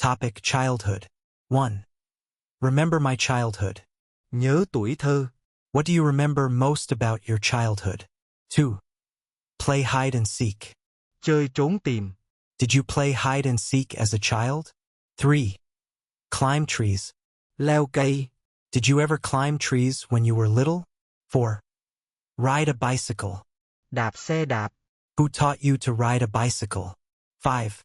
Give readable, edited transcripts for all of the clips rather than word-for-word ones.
Topic childhood. 1. Remember my childhood. Nhớ tuổi thơ. What do you remember most about your childhood? 2. Play hide and seek. Chơi trốn tìm. Did you play hide and seek as a child? 3. Climb trees. Leo cây. Did you ever climb trees when you were little? 4. Ride a bicycle. Đạp xe đạp. Who taught you to ride a bicycle? 5.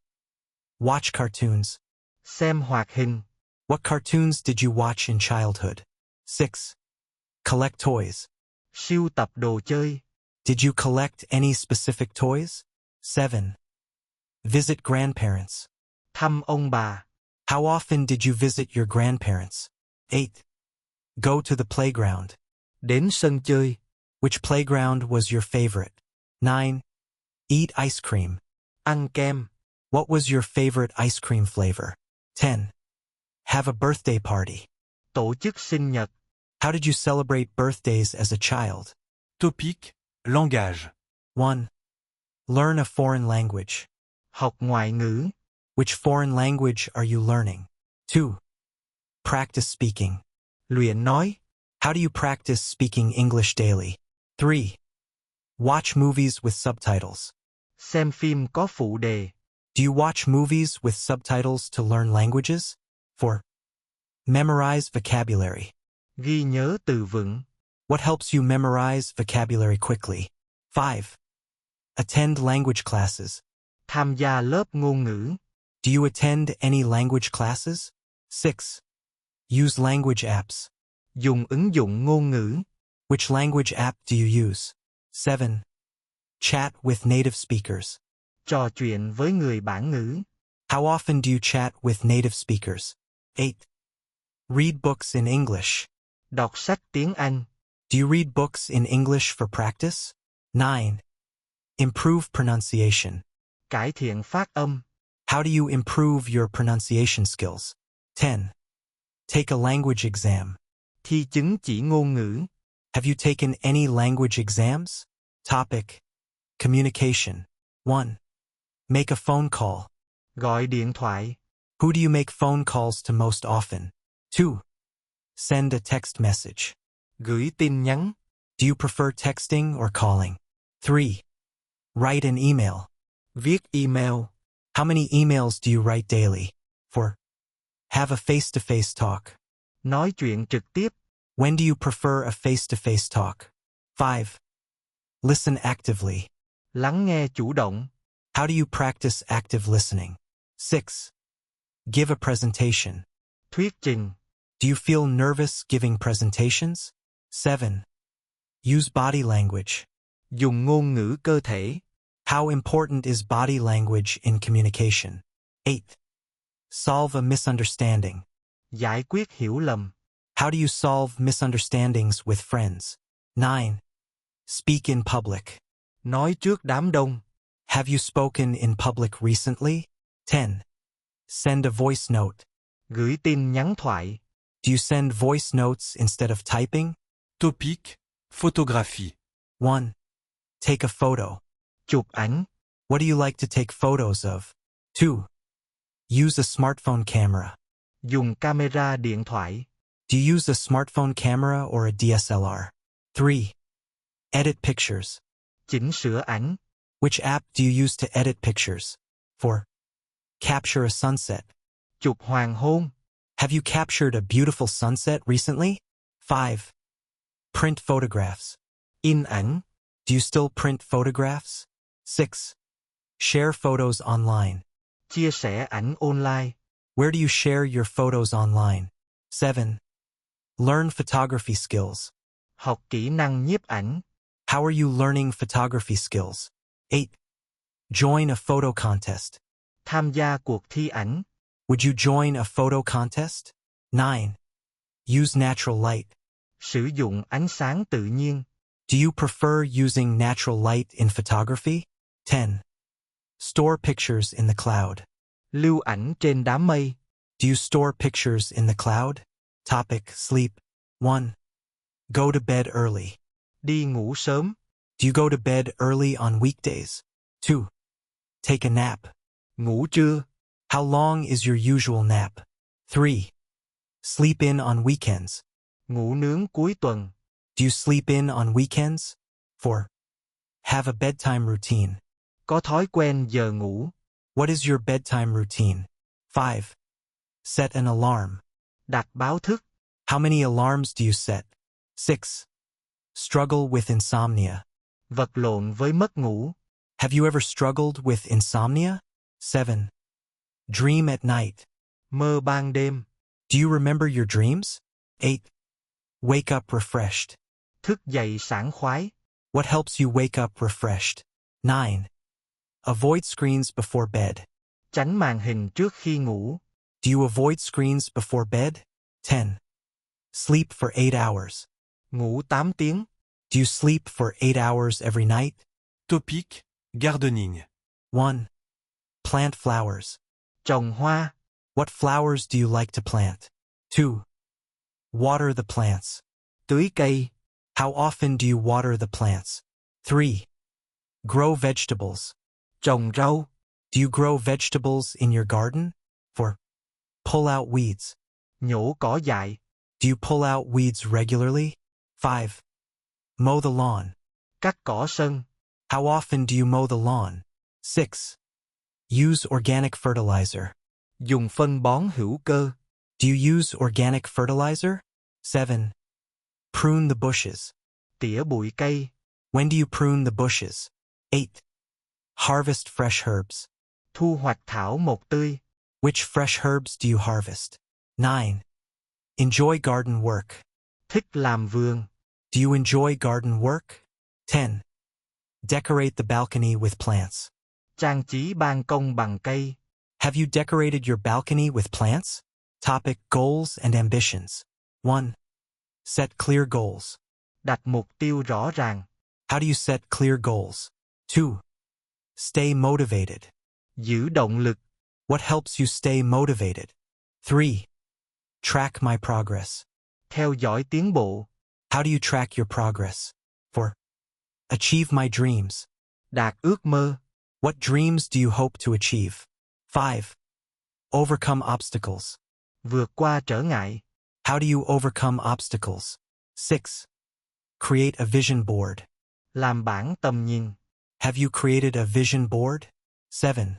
Watch cartoons. Xem hoạt hình. What cartoons did you watch in childhood? 6. Collect toys. Sưu tập đồ chơi. Did you collect any specific toys? 7. Visit grandparents. Thăm ông bà. How often did you visit your grandparents? 8. Go to the playground. Đến sân chơi. Which playground was your favorite? 9. Eat ice cream. Ăn kem. What was your favorite ice cream flavor? 10. Have a birthday party. Tổ chức sinh nhật. How did you celebrate birthdays as a child? Topic, langage. 1. Learn a foreign language. Học ngoại ngữ. Which foreign language are you learning? 2. Practice speaking. Luyện nói. How do you practice speaking English daily? 3. Watch movies with subtitles. Xem phim có phụ đề. Do you watch movies with subtitles to learn languages? 4. Memorize vocabulary. Ghi nhớ từ vựng. What helps you memorize vocabulary quickly? 5. Attend language classes. Tham gia lớp ngôn ngữ. Do you attend any language classes? 6. Use language apps. Dùng ứng dụng ngôn ngữ. Which language app do you use? 7. Chat with native speakers. Trò chuyện với người bản ngữ. How often do you chat with native speakers? 8. Read books in English. Đọc sách tiếng Anh. Do you read books in English for practice? 9. Improve pronunciation. Cải thiện phát âm. How do you improve your pronunciation skills? 10. Take a language exam. Thi chứng chỉ ngôn ngữ. Have you taken any language exams? Topic. Communication. 1. Make a phone call. Gọi điện thoại. Who do you make phone calls to most often? 2. Send a text message. Gửi tin nhắn. Do you prefer texting or calling? 3. Write an email. Viết email. How many emails do you write daily? 4. Have a face-to-face talk. Nói chuyện trực tiếp. When do you prefer a face-to-face talk? 5. Listen actively. Lắng nghe chủ động. How do you practice active listening? 6. Give a presentation. Thuyết trình. Do you feel nervous giving presentations? 7. Use body language. Dùng ngôn ngữ cơ thể. How important is body language in communication? 8. Solve a misunderstanding. Giải quyết hiểu lầm. How do you solve misunderstandings with friends? 9. Speak in public. Nói trước đám đông. Have you spoken in public recently? 10. Send a voice note. Gửi tin nhắn thoại. Do you send voice notes instead of typing? Topic, photographie. 1. Take a photo. Chụp ảnh. What do you like to take photos of? 2. Use a smartphone camera. Dùng camera điện thoại. Do you use a smartphone camera or a DSLR? 3. Edit pictures. Chỉnh sửa ảnh. Which app do you use to edit pictures? 4. Capture a sunset. Chụp hoàng hôn. Have you captured a beautiful sunset recently? 5. Print photographs. In ảnh. Do you still print photographs? 6. Share photos online. Chia sẻ ảnh online. Where do you share your photos online? 7. Learn photography skills. Học kỹ năng nhiếp ảnh. How are you learning photography skills? 8. Join a photo contest. Tham gia cuộc thi ảnh. Would you join a photo contest? 9. Use natural light. Sử dụng ánh sáng tự nhiên. Do you prefer using natural light in photography? 10. Store pictures in the cloud. Lưu ảnh trên đám mây. Do you store pictures in the cloud? Topic, sleep. 1. Go to bed early. Đi ngủ sớm. Do you go to bed early on weekdays? 2. Take a nap. Ngủ trưa. How long is your usual nap? 3. Sleep in on weekends. Ngủ nướng cuối tuần. Do you sleep in on weekends? 4. Have a bedtime routine. Có thói quen giờ ngủ. What is your bedtime routine? 5. Set an alarm. Đặt báo thức. How many alarms do you set? 6. Struggle with insomnia. Vật lộn với mất ngủ. Have you ever struggled with insomnia? 7. Dream at night. Mơ ban đêm. Do you remember your dreams? 8. Wake up refreshed. Thức dậy sảng khoái. What helps you wake up refreshed? 9. Avoid screens before bed. Tránh màn hình trước khi ngủ. Do you avoid screens before bed? 10. Sleep for 8 hours. Ngủ 8 tiếng. Do you sleep for 8 hours every night? Topic, gardening. 1. Plant flowers. Trồng hoa. What flowers do you like to plant? 2. Water the plants. Tưới cây. How often do you water the plants? 3. Grow vegetables. Trồng rau. Do you grow vegetables in your garden? 4. Pull out weeds. Nhổ cỏ dại. Do you pull out weeds regularly? 5. Mow the lawn. Cắt cỏ sân. How often do you mow the lawn? 6. Use organic fertilizer. Dùng phân bón hữu cơ. Do you use organic fertilizer? 7. Prune the bushes. Tỉa bụi cây. When do you prune the bushes? 8. Harvest fresh herbs. Thu hoạch thảo mộc tươi. Which fresh herbs do you harvest? 9. Enjoy garden work. Thích làm vườn. Do you enjoy garden work? 10. Decorate the balcony with plants. Trang trí ban công bằng cây. Have you decorated your balcony with plants? Topic, goals and ambitions. 1. Set clear goals. Đặt mục tiêu rõ ràng. How do you set clear goals? 2. Stay motivated. Giữ động lực. What helps you stay motivated? 3. Track my progress. Theo dõi tiến bộ. How do you track your progress? 4. Achieve my dreams. Đạt ước mơ. What dreams do you hope to achieve? 5. Overcome obstacles. Vượt qua trở ngại. How do you overcome obstacles? 6. Create a vision board. Làm bản tầm nhìn. Have you created a vision board? 7.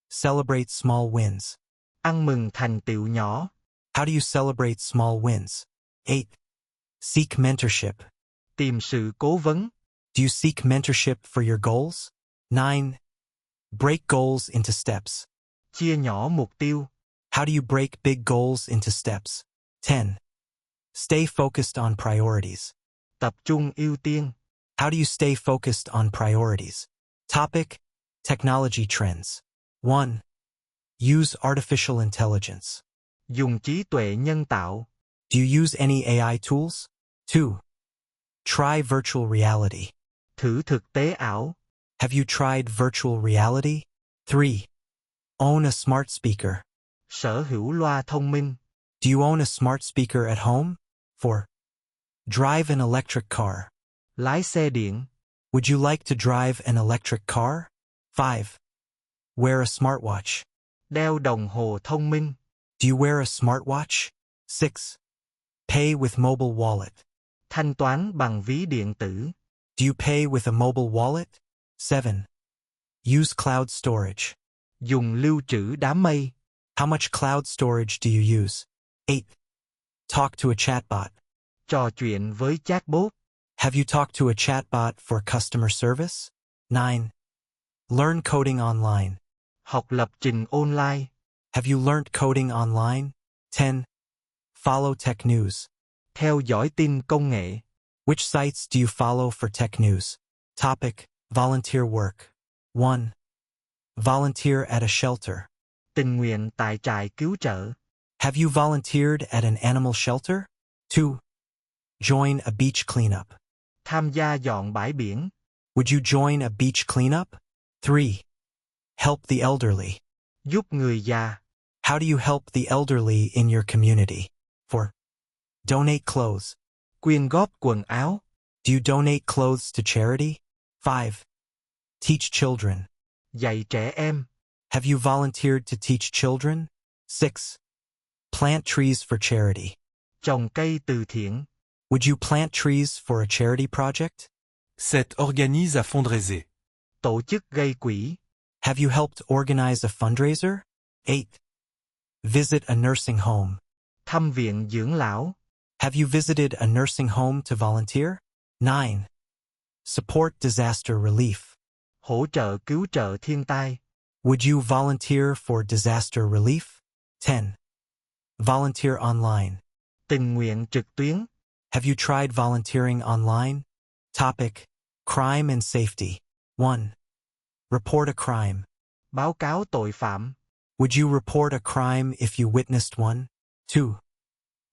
Celebrate small wins. Ăn mừng thành tựu nhỏ. How do you celebrate small wins? 8. Seek mentorship. Tìm sự cố vấn. Do you seek mentorship for your goals? 9. Break goals into steps. Chia nhỏ mục tiêu. How do you break big goals into steps? 10. Stay focused on priorities. Tập trung ưu tiên. How do you stay focused on priorities? Topic, technology trends. 1. Use artificial intelligence. Dùng trí tuệ nhân tạo. Do you use any AI tools? 2. Try virtual reality. Thử thực tế ảo. Have you tried virtual reality? 3. Own a smart speaker. Sở hữu loa thông minh. Do you own a smart speaker at home? 4. Drive an electric car. Lái xe điện. Would you like to drive an electric car? 5. Wear a smartwatch. Đeo đồng hồ thông minh. Do you wear a smartwatch? 6. Pay with mobile wallet. Thanh toán bằng ví điện tử. Do you pay with a mobile wallet? 7. Use cloud storage. Dùng lưu trữ đám mây. How much cloud storage do you use? 8. Talk to a chatbot. Trò chuyện với chatbot. Have you talked to a chatbot for customer service? 9. Learn coding online. Học lập trình online. Have you learned coding online? 10. Follow tech news. Theo dõi tin công nghệ. Which sites do you follow for tech news? Topic, volunteer work. 1. Volunteer at a shelter. Tình nguyện tại trại cứu trợ. Have you volunteered at an animal shelter? 2. Join a beach cleanup. Tham gia dọn bãi biển. Would you join a beach cleanup? 3. Help the elderly. Giúp người già. How do you help the elderly in your community? 4. Donate clothes. Quyên góp quần áo. Do you donate clothes to charity? 5. Teach children. Dạy trẻ em. Have you volunteered to teach children? 6. Plant trees for charity. Trồng cây từ thiện. Would you plant trees for a charity project? 7. Organise à fundraiser. Tổ chức gây quỹ. Have you helped organize a fundraiser? 8. Visit a nursing home. Thăm viện dưỡng lão. Have you visited a nursing home to volunteer? 9. Support disaster relief. Hỗ trợ cứu trợ thiên tai. Would you volunteer for disaster relief? 10. Volunteer online. Tình nguyện trực tuyến. Have you tried volunteering online? Topic: Crime and safety. 1. Report a crime. Báo cáo tội phạm. Would you report a crime if you witnessed one? 2.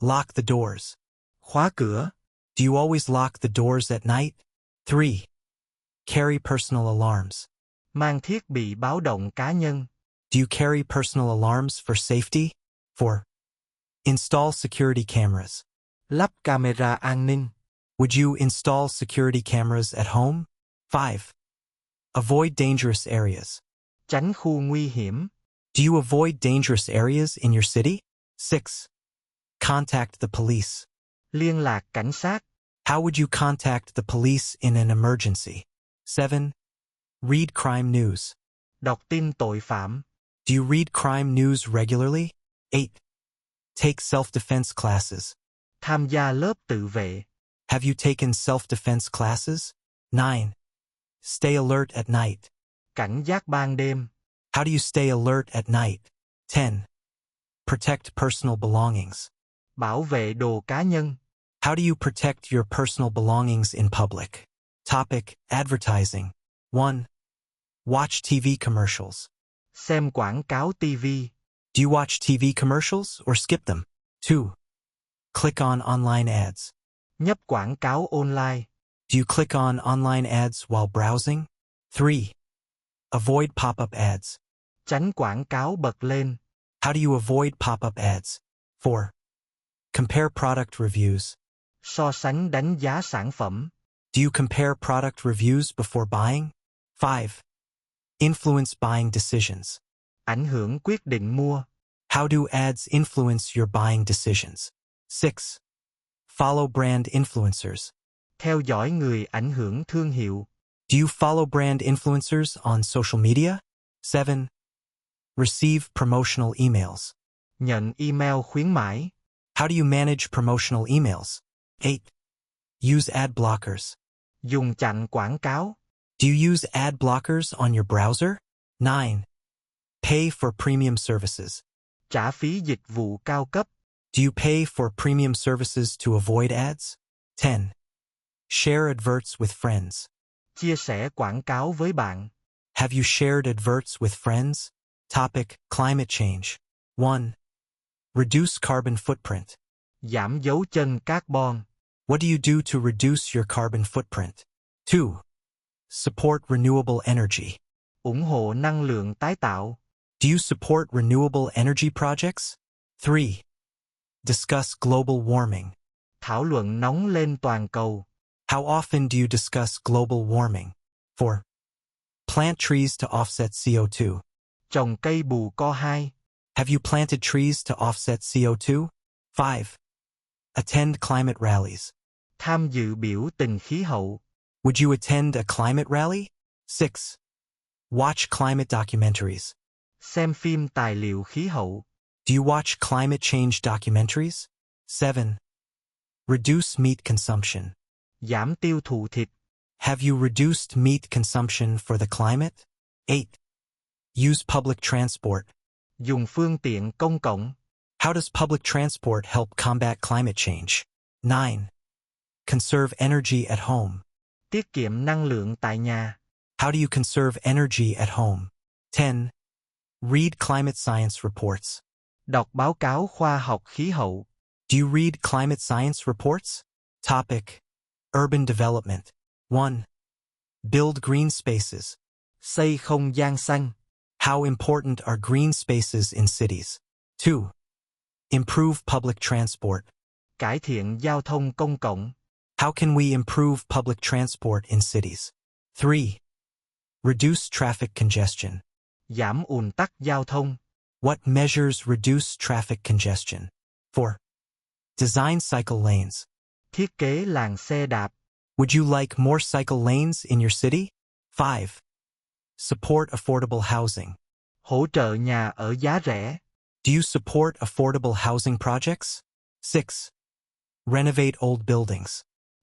Lock the doors. Khóa cửa. Do you always lock the doors at night? 3. Carry personal alarms. Mang thiết bị báo động cá nhân. Do you carry personal alarms for safety? 4. Install security cameras. Lắp camera an ninh. Would you install security cameras at home? 5. Avoid dangerous areas. Tránh khu nguy hiểm. Do you avoid dangerous areas in your city? 6. Contact the police. Liên lạc cảnh sát. How would you contact the police in an emergency? 7. Read crime news. Đọc tin tội phạm. Do you read crime news regularly? 8. Take self-defense classes. Tham gia lớp tự vệ. Have you taken self-defense classes? 9. Stay alert at night. Cảnh giác ban đêm. How do you stay alert at night? 10. Protect personal belongings. Bảo vệ đồ cá nhân. How do you protect your personal belongings in public? Topic: Advertising. 1. Watch TV commercials. Xem quảng cáo TV. Do you watch TV commercials or skip them? 2. Click on online ads. Nhấp quảng cáo online. Do you click on online ads while browsing? 3. Avoid pop-up ads. Tránh quảng cáo bật lên. How do you avoid pop-up ads? 4. Compare product reviews. So sánh đánh giá sản phẩm. Do you compare product reviews before buying? 5. Influence buying decisions. Ảnh hưởng quyết định mua. How do ads influence your buying decisions? 6. Follow brand influencers. Theo dõi người ảnh hưởng thương hiệu. Do you follow brand influencers on social media? 7. Receive promotional emails. Nhận email khuyến mãi. How do you manage promotional emails? 8. Use ad blockers. Dùng chặn quảng cáo. Do you use ad blockers on your browser? 9. Pay for premium services. Trả phí dịch vụ cao cấp. Do you pay for premium services to avoid ads? 10. Share adverts with friends. Chia sẻ quảng cáo với bạn. Have you shared adverts with friends? Topic: Climate change. 1. Reduce carbon footprint. Giảm dấu chân carbon. What do you do to reduce your carbon footprint? 2. Support renewable energy. Ủng hộ năng lượng tái tạo. Do you support renewable energy projects? 3. Discuss global warming. Thảo luận nóng lên toàn cầu. How often do you discuss global warming? 4. Plant trees to offset CO2. Trồng cây bù co2. Have you planted trees to offset CO2? 5. Attend climate rallies. Tham dự biểu tình khí hậu. Would you attend a climate rally? 6. Watch climate documentaries. Xem phim tài liệu khí hậu. Do you watch climate change documentaries? 7. Reduce meat consumption. Giảm tiêu thụ thịt. Have you reduced meat consumption for the climate? 8. Use public transport. Dùng phương tiện công cộng. How does public transport help combat climate change? 9. Conserve energy at home. Tiết kiệm năng lượng tại nhà. How do you conserve energy at home? 10. Read climate science reports. Đọc báo cáo khoa học khí hậu. Do you read climate science reports? Topic: Urban development. 1. Build green spaces. Xây không gian xanh. How important are green spaces in cities? 2. Improve public transport. Cải thiện giao thông công cộng. How can we improve public transport in cities? 3. Reduce traffic congestion. Giảm ùn tắc giao thông. What measures reduce traffic congestion? 4. Design cycle lanes. Thiết kế làn xe đạp. Would you like more cycle lanes in your city? 5. Support affordable housing. Hỗ trợ nhà ở giá rẻ. Do you support affordable housing projects? 6. Renovate old buildings.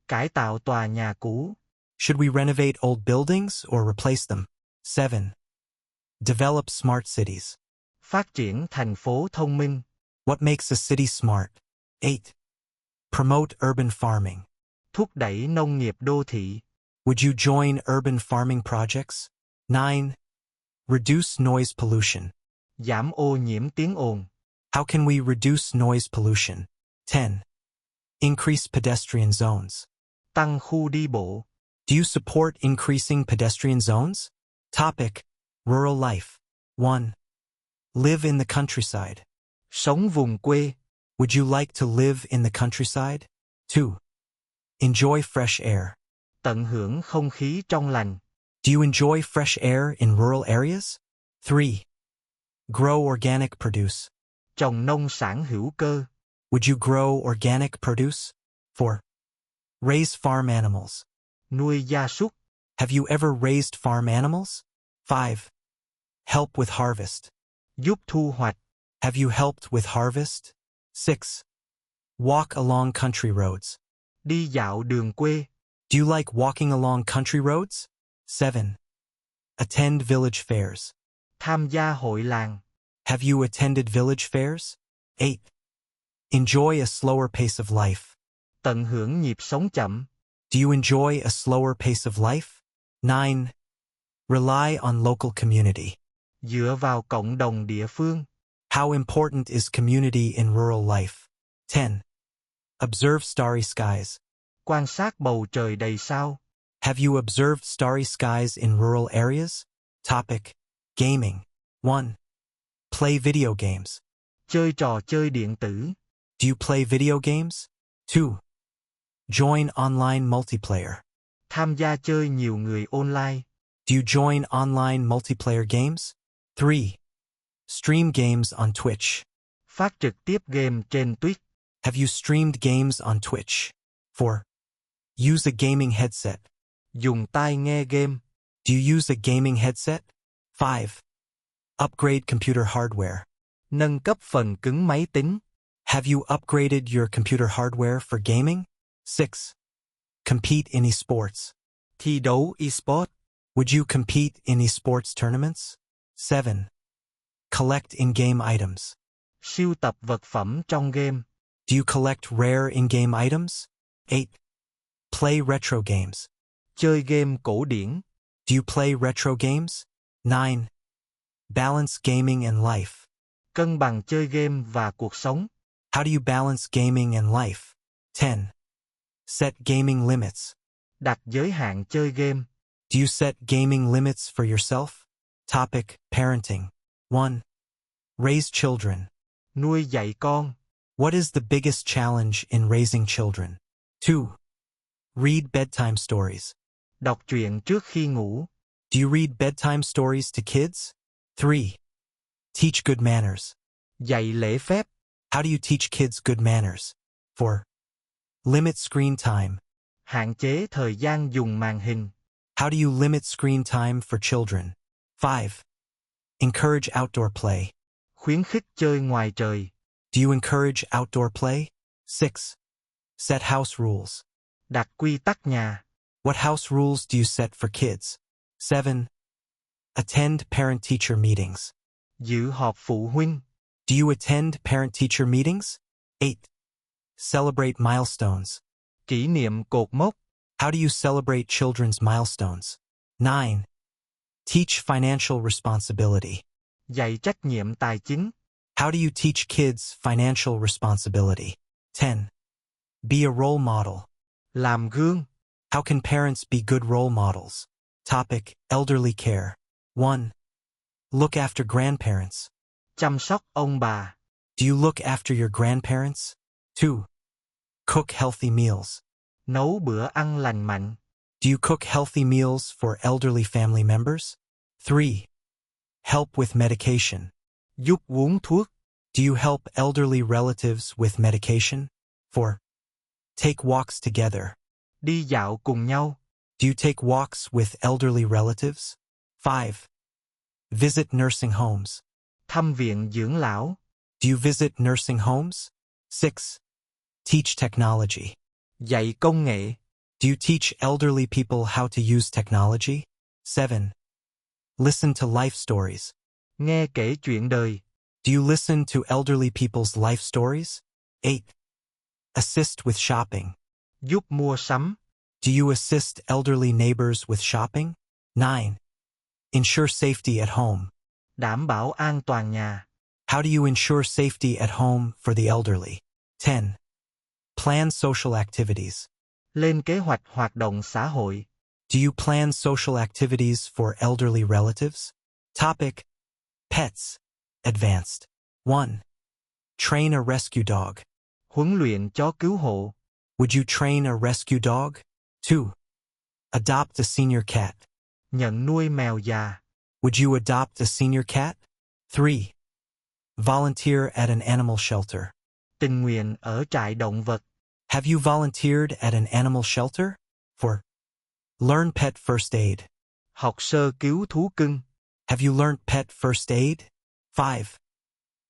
Cải tạo tòa nhà cũ. Should we renovate old buildings or replace them? 7. Develop smart cities. Phát triển thành phố thông minh. What makes a city smart? 8. Promote urban farming. Thúc đẩy nông nghiệp đô thị. Would you join urban farming projects? 9. Reduce noise pollution. Giảm ô nhiễm tiếng ồn. How can we reduce noise pollution? 10. Increase pedestrian zones. Tăng khu đi bộ. Do you support increasing pedestrian zones? Topic: Rural life. 1. Live in the countryside. Sống vùng quê. Would you like to live in the countryside? 2. Enjoy fresh air. Tận hưởng không khí trong lành. Do you enjoy fresh air in rural areas? 3. Grow organic produce. Trồng nông sản hữu cơ. Would you grow organic produce? 4. Raise farm animals. Nuôi gia súc. Have you ever raised farm animals? 5. Help with harvest. Giúp thu hoạch. Have you helped with harvest? 6. Walk along country roads. Đi dạo đường quê. Do you like walking along country roads? 7. Attend village fairs. Tham gia hội làng. Have you attended village fairs? 8. Enjoy a slower pace of life. Tận hưởng nhịp sống chậm. Do you enjoy a slower pace of life? 9. Rely on local community. Dựa vào cộng đồng địa phương. How important is community in rural life? 10. Observe starry skies. Quan sát bầu trời đầy sao. Have you observed starry skies in rural areas? Topic: Gaming. 1. Play video games. Chơi trò chơi điện tử. Do you play video games? 2. Join online multiplayer. Tham gia chơi nhiều người online. Do you join online multiplayer games? 3. Stream games on Twitch. Phát trực tiếp game trên Twitch. Have you streamed games on Twitch? 4. Use a gaming headset. Dùng tai nghe game. Do you use a gaming headset? 5. Upgrade computer hardware. Nâng cấp phần cứng máy tính. Have you upgraded your computer hardware for gaming? 6. Compete in esports. Thi đấu eSport. Would you compete in esports tournaments? 7. Collect in-game items. Sưu tập vật phẩm trong game. Do you collect rare in-game items? 8. Play retro games. Chơi game cổ điển. Do you play retro games? 9. Balance gaming and life. Cân bằng chơi game và cuộc sống. How do you balance gaming and life? 10. Set gaming limits. Đặt giới hạn chơi game. Do you set gaming limits for yourself? Topic: Parenting. 1. Raise children. Nuôi dạy con. What is the biggest challenge in raising children? 2. Read bedtime stories. Đọc truyện trước khi ngủ. Do you read bedtime stories to kids? 3. Teach good manners. Dạy lễ phép. How do you teach kids good manners? 4. Limit screen time. Hạn chế thời gian dùng màn hình. How do you limit screen time for children? 5. Encourage outdoor play. Khuyến khích chơi ngoài trời. Do you encourage outdoor play? 6. Set house rules. Đặt quy tắc nhà. What house rules do you set for kids? 7. Attend parent-teacher meetings. Dự họp phụ huynh. Do you attend parent-teacher meetings? 8. Celebrate milestones. Kỷ niệm cột mốc. How do you celebrate children's milestones? 9. Teach financial responsibility. Dạy trách nhiệm tài chính. How do you teach kids financial responsibility? 10. Be a role model. Làm gương. How can parents be good role models? Topic: Elderly care. 1. Look after grandparents. Chăm sóc ông bà. Do you look after your grandparents? 2. Cook healthy meals. Nấu bữa ăn lành mạnh. Do you cook healthy meals for elderly family members? 3. Help with medication. Giúp uống thuốc. Do you help elderly relatives with medication? 4. Take walks together. Đi dạo cùng nhau. Do you take walks with elderly relatives? 5. Visit nursing homes. Thăm viện dưỡng lão. Do you visit nursing homes? 6. Teach technology. Dạy công nghệ. Do you teach elderly people how to use technology? 7. Listen to life stories. Nghe kể chuyện đời. Do you listen to elderly people's life stories? 8. Assist with shopping. Giúp mua sắm. Do you assist elderly neighbors with shopping? 9. Ensure safety at home. Đảm bảo an toàn nhà. How do you ensure safety at home for the elderly? 10. Plan social activities. Lên kế hoạch hoạt động xã hội. Do you plan social activities for elderly relatives? Topic: Pets. Advanced. 1. Train a rescue dog. Huấn luyện chó cứu hộ. Would you train a rescue dog? 2. Adopt a senior cat. Nhận nuôi mèo già. Would you adopt a senior cat? 3. Volunteer at an animal shelter. Tình nguyện ở trại động vật. Have you volunteered at an animal shelter? 4. Learn pet first aid. Học sơ cứu thú cưng. Have you learned pet first aid? 5.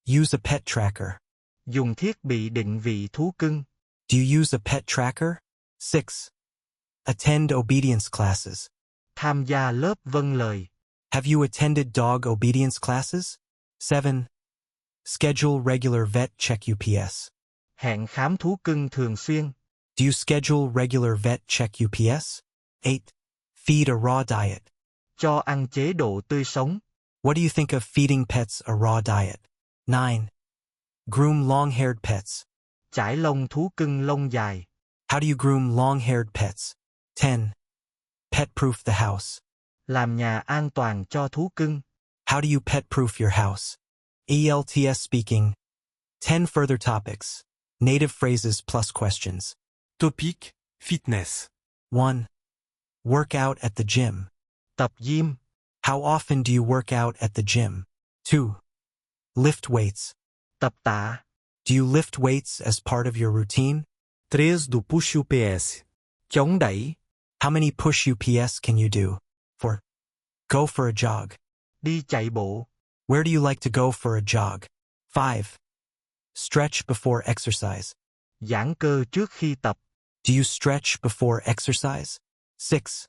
Use a pet tracker. Dùng thiết bị định vị thú cưng. Do you use a pet tracker? 6. Attend obedience classes. Tham gia lớp vâng lời. Have you attended dog obedience classes? 7. Schedule regular vet check UPS. Hẹn khám thú cưng thường xuyên. Do you schedule regular vet check UPS? 8. Feed a raw diet. Cho ăn chế độ tươi sống. What do you think of feeding pets a raw diet? 9. Groom long-haired pets. Chải lông thú cưng lông dài. How do you groom long-haired pets? 10. Pet-proof the house. Làm nhà an toàn cho thú cưng. How do you pet-proof your house? ELTS speaking. 10 further topics. Native phrases plus questions. Topic: Fitness. 1. Work out at the gym. Tập gym. How often do you work out at the gym? 2. Lift weights. Tập tạ. Do you lift weights as part of your routine? 3 do push UPS. Chống đẩy. How many push UPS can you do? 4. Go for a jog. Đi chạy bộ. Where do you like to go for a jog? 5. Stretch before exercise. Giãn cơ trước khi tập. Do you stretch before exercise? 6.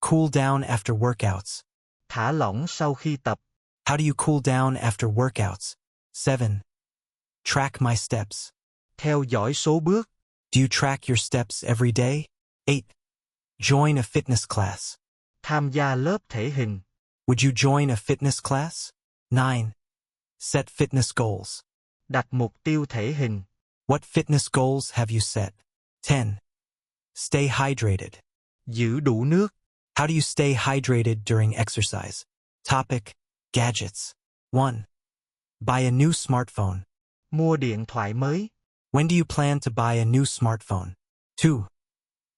Cool down after workouts. Thả lỏng sau khi tập. How do you cool down after workouts? 7. Track my steps. Theo dõi số bước. Do you track your steps every day? 8. Join a fitness class. Tham gia lớp thể hình. Would you join a fitness class? 9. Set fitness goals. Đặt mục tiêu thể hình. What fitness goals have you set? 10. Stay hydrated. Giữ đủ nước. How do you stay hydrated during exercise? Topic: Gadgets. 1. Buy a new smartphone. Mua điện thoại mới. When do you plan to buy a new smartphone? 2.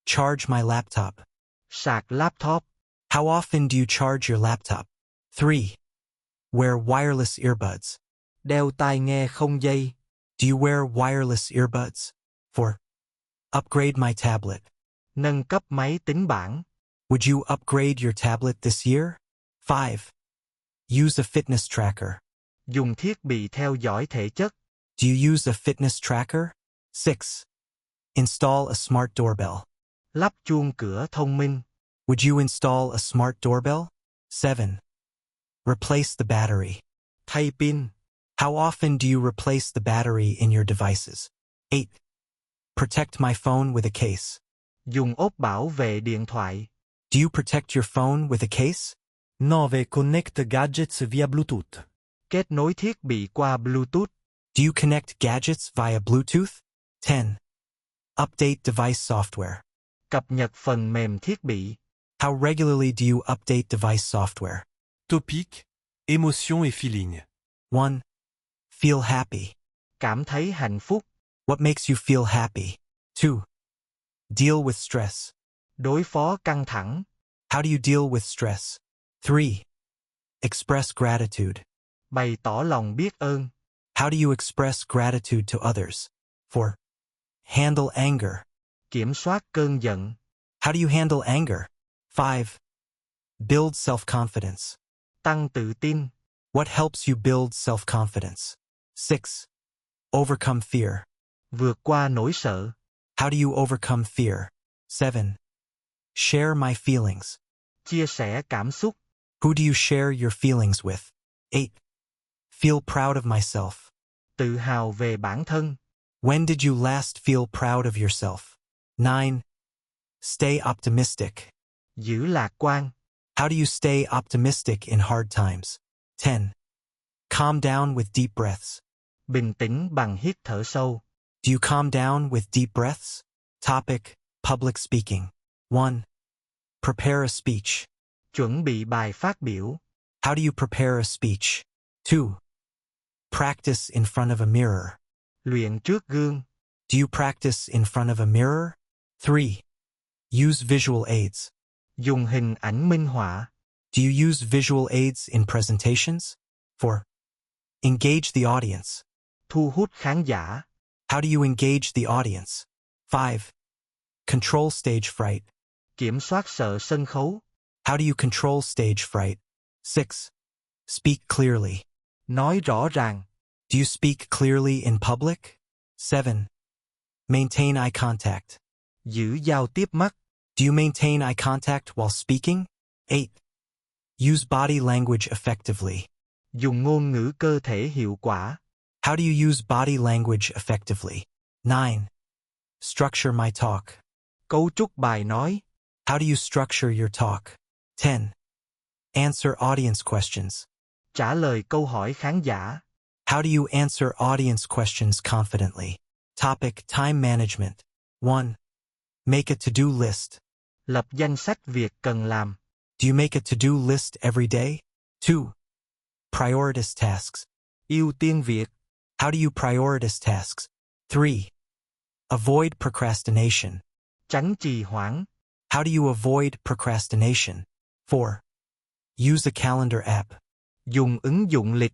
Charge my laptop. Sạc laptop. How often do you charge your laptop? 3. Wear wireless earbuds. Đeo tai nghe không dây. Do you wear wireless earbuds? 4. Upgrade my tablet. Nâng cấp máy tính bảng. Would you upgrade your tablet this year? 5. Use a fitness tracker. Dùng thiết bị theo dõi thể chất. Do you use a fitness tracker? 6. Install a smart doorbell. Lắp chuông cửa thông minh. Would you install a smart doorbell? 7. Replace the battery. Thay pin. How often do you replace the battery in your devices? 8. Protect my phone with a case. Dùng ốp bảo vệ điện thoại. Do you protect your phone with a case? 9. Connect gadgets via Bluetooth. Kết nối thiết bị qua Bluetooth. Do you connect gadgets via Bluetooth? 10. Update device software. Cập nhật phần mềm thiết bị. How regularly do you update device software? Topic: Émotions et feelings. 1. Feel happy. Cảm thấy hạnh phúc. What makes you feel happy? 2. Deal with stress. Đối phó căng thẳng. How do you deal with stress? 3. Express gratitude. Bày tỏ lòng biết ơn. How do you express gratitude to others? 4. Handle anger. Kiểm soát cơn giận. How do you handle anger? 5. Build self-confidence. Tăng tự tin. What helps you build self-confidence? 6. Overcome fear. Vượt qua nỗi sợ. How do you overcome fear? 7. Share my feelings. Chia sẻ cảm xúc. Who do you share your feelings with? 8. Feel proud of myself. Tự hào về bản thân. When did you last feel proud of yourself? 9. Stay optimistic. Giữ lạc quan. How do you stay optimistic in hard times? 10. Calm down with deep breaths. Bình tĩnh bằng hít thở sâu. Do you calm down with deep breaths? Topic: Public speaking. 1. Prepare a speech. Chuẩn bị bài phát biểu. How do you prepare a speech? 2. Practice in front of a mirror. Luyện trước gương. Do you practice in front of a mirror? 3. Use visual aids. Dùng hình ảnh minh họa. Do you use visual aids in presentations? 4. Engage the audience. Thu hút khán giả. How do you engage the audience? 5. Control stage fright. Kiểm soát sợ sân khấu. How do you control stage fright? 6. Speak clearly. Nói rõ ràng. Do you speak clearly in public? 7. Maintain eye contact. Giữ giao tiếp mắt. Do you maintain eye contact while speaking? 8. Use body language effectively. Dùng ngôn ngữ cơ thể hiệu quả. How do you use body language effectively? 9. Structure my talk. Cấu trúc bài nói. How do you structure your talk? 10. Answer audience questions. Trả lời câu hỏi khán giả. How do you answer audience questions confidently? Topic: Time management. 1. Make a to-do list. Lập danh sách việc cần làm. Do you make a to-do list every day? 2. Prioritize tasks. Ưu tiên việc. How do you prioritize tasks? 3. Avoid procrastination. Tránh trì hoãn. How do you avoid procrastination? 4. Use a calendar app. Dùng ứng dụng lịch.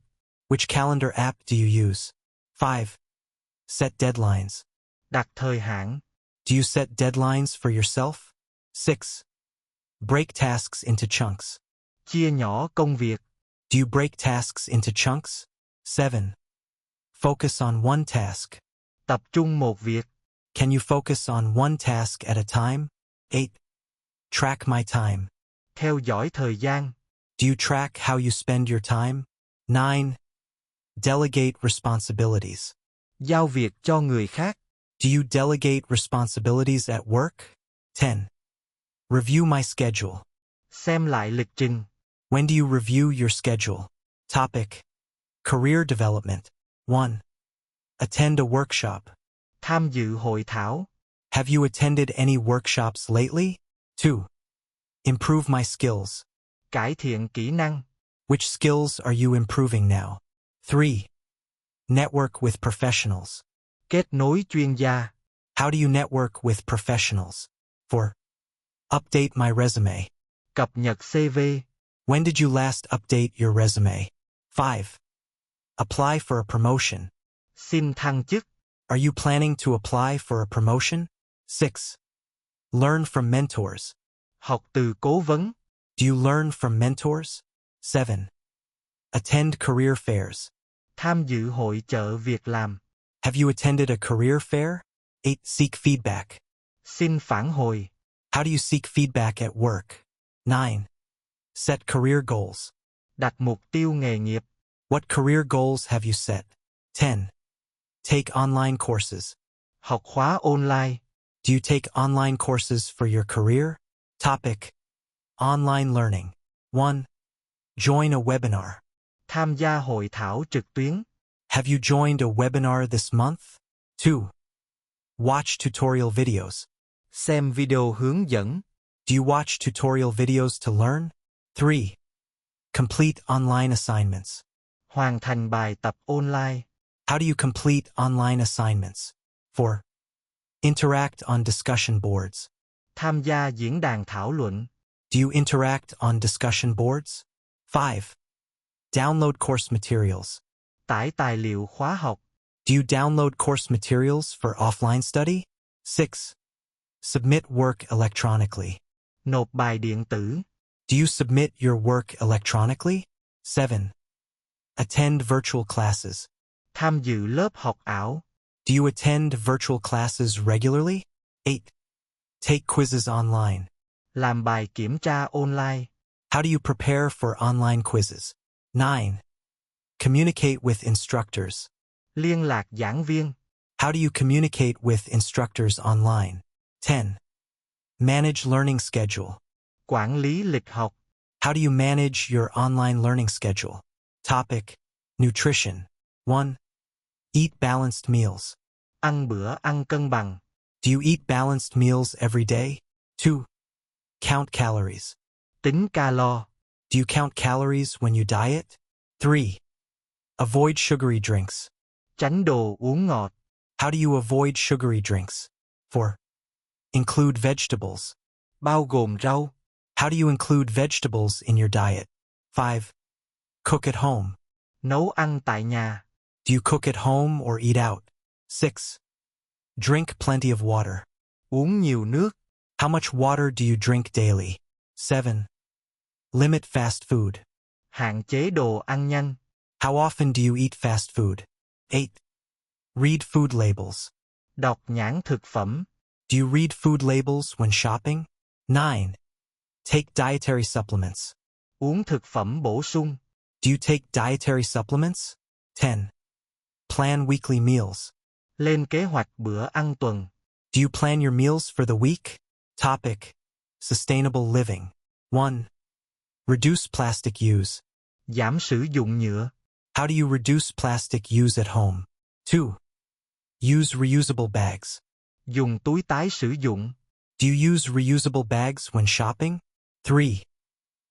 Which calendar app do you use? 5. Set deadlines. Đặt thời hạn. Do you set deadlines for yourself? 6. Break tasks into chunks. Chia nhỏ công việc. Do you break tasks into chunks? 7. Focus on one task. Tập trung một việc. Can you focus on one task at a time? 8. Track my time. Theo dõi thời gian. Do you track how you spend your time? 9. Delegate responsibilities. Giao việc cho người khác. Do you delegate responsibilities at work? 10. Review my schedule. Xem lại lịch trình. When do you review your schedule? Topic: Career development. 1. Attend a workshop. Tham dự hội thảo. Have you attended any workshops lately? 2. Improve my skills. Cải thiện kỹ năng. Which skills are you improving now? 3. Network with professionals. Kết nối chuyên gia. How do you network with professionals? 4. Update my resume. Cập nhật CV. When did you last update your resume? 5. Apply for a promotion. Xin thăng chức. Are you planning to apply for a promotion? 6. Learn from mentors. Học từ cố vấn. Do you learn from mentors? 7. Attend career fairs. Tham dự hội chợ việc làm. Have you attended a career fair? 8. Seek feedback. Xin phản hồi. How do you seek feedback at work? 9. Set career goals. Đặt mục tiêu nghề nghiệp. What career goals have you set? 10. Take online courses. Học khóa online. Do you take online courses for your career? Topic: Online learning. 1. Join a webinar. Tham gia hội thảo trực tuyến. Have you joined a webinar this month? 2. Watch tutorial videos. Xem video hướng dẫn. Do you watch tutorial videos to learn? 3. Complete online assignments. Hoàn thành bài tập online. How do you complete online assignments? 4. Interact on discussion boards. Tham gia diễn đàn thảo luận. Do you interact on discussion boards? 5. Download course materials. Tải tài liệu khóa học. Do you download course materials for offline study? 6. Submit work electronically. Nộp bài điện tử. Do you submit your work electronically? 7. Attend virtual classes. Tham dự lớp học ảo. Do you attend virtual classes regularly? 8. Take quizzes online. Làm bài kiểm tra online. How do you prepare for online quizzes? 9. Communicate with instructors. Liên lạc giảng viên. How do you communicate with instructors online? 10. Manage learning schedule. Quản lý lịch học. How do you manage your online learning schedule? Topic: Nutrition. 1. Eat balanced meals. Ăn bữa ăn cân bằng. Do you eat balanced meals every day? 2. Count calories. Tính calo. Do you count calories when you diet? 3. Avoid sugary drinks. Tránh đồ uống ngọt. How do you avoid sugary drinks? 4. Include vegetables. Bao gồm rau. How do you include vegetables in your diet? 5. Cook at home. Nấu ăn tại nhà. Do you cook at home or eat out? 6. Drink plenty of water. Uống nhiều nước. How much water do you drink daily? 7. Limit fast food. Hạn chế đồ ăn nhanh. How often do you eat fast food? 8. Read food labels. Đọc nhãn thực phẩm. Do you read food labels when shopping? 9. Take dietary supplements. Uống thực phẩm bổ sung. Do you take dietary supplements? 10. Plan weekly meals. Lên kế hoạch bữa ăn tuần. Do you plan your meals for the week? Topic: Sustainable living. 1. Reduce plastic use. Giảm sử dụng nhựa. How do you reduce plastic use at home? 2. Use reusable bags. Dùng túi tái sử dụng. Do you use reusable bags when shopping? 3.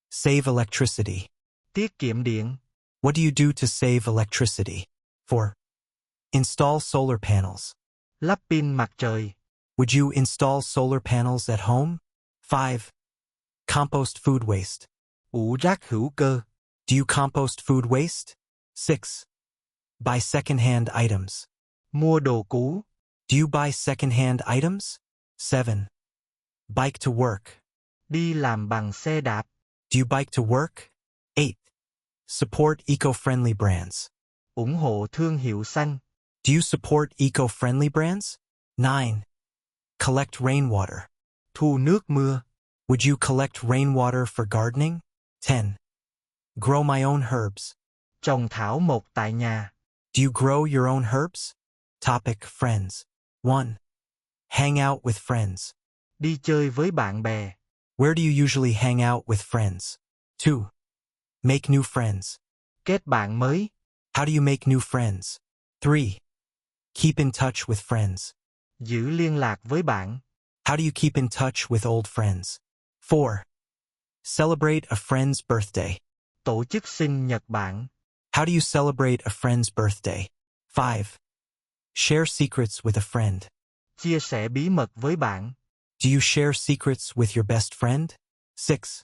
Save electricity. Tiết kiệm điện. What do you do to save electricity? 4. Install solar panels. Lắp pin mặt trời. Would you install solar panels at home? 5. Compost food waste. Ủ rác hữu cơ. Do you compost food waste? 6. Buy second-hand items. Mua đồ cũ. Do you buy second-hand items? 7. Bike to work. Đi làm bằng xe đạp. Do you bike to work? 8. Support eco-friendly brands. Ủng hộ thương hiệu xanh. Do you support eco-friendly brands? 9. Collect rainwater. Thu nước mưa. Would you collect rainwater for gardening? 10. Grow my own herbs. Trồng thảo mộc tại nhà. Do you grow your own herbs? Topic: Friends. 1. Hang out with friends. Đi chơi với bạn bè. Where do you usually hang out with friends? 2. Make new friends. Kết bạn mới. How do you make new friends? 3. Keep in touch with friends. Giữ liên lạc với bạn. How do you keep in touch with old friends? 4. Celebrate a friend's birthday. Tổ chức sinh nhật bạn. How do you celebrate a friend's birthday? 5. Share secrets with a friend. Chia sẻ bí mật với bạn. Do you share secrets with your best friend? 6.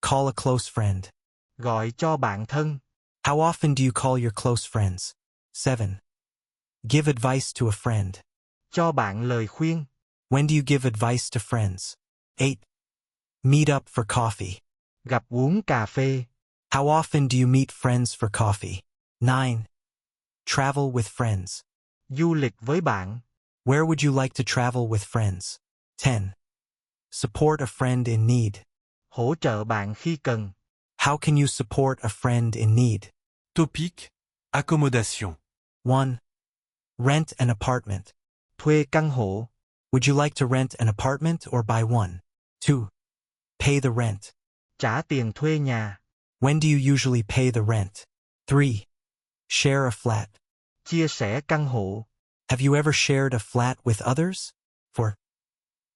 Call a close friend. Gọi cho bạn thân. How often do you call your close friends? 7. Give advice to a friend. Cho bạn lời khuyên. When do you give advice to friends? 8. Meet up for coffee. Gặp uống cà phê. How often do you meet friends for coffee? 9. Travel with friends. Du lịch với bạn. Where would you like to travel with friends? 10. Support a friend in need. Hỗ trợ bạn khi cần. How can you support a friend in need? Topic: Accommodation. 1. Rent an apartment. Thuê căn hộ. Would you like to rent an apartment or buy one? 2. Pay the rent. Trả tiền thuê nhà. When do you usually pay the rent? 3. Share a flat. Chia sẻ căn hộ. Have you ever shared a flat with others? 4.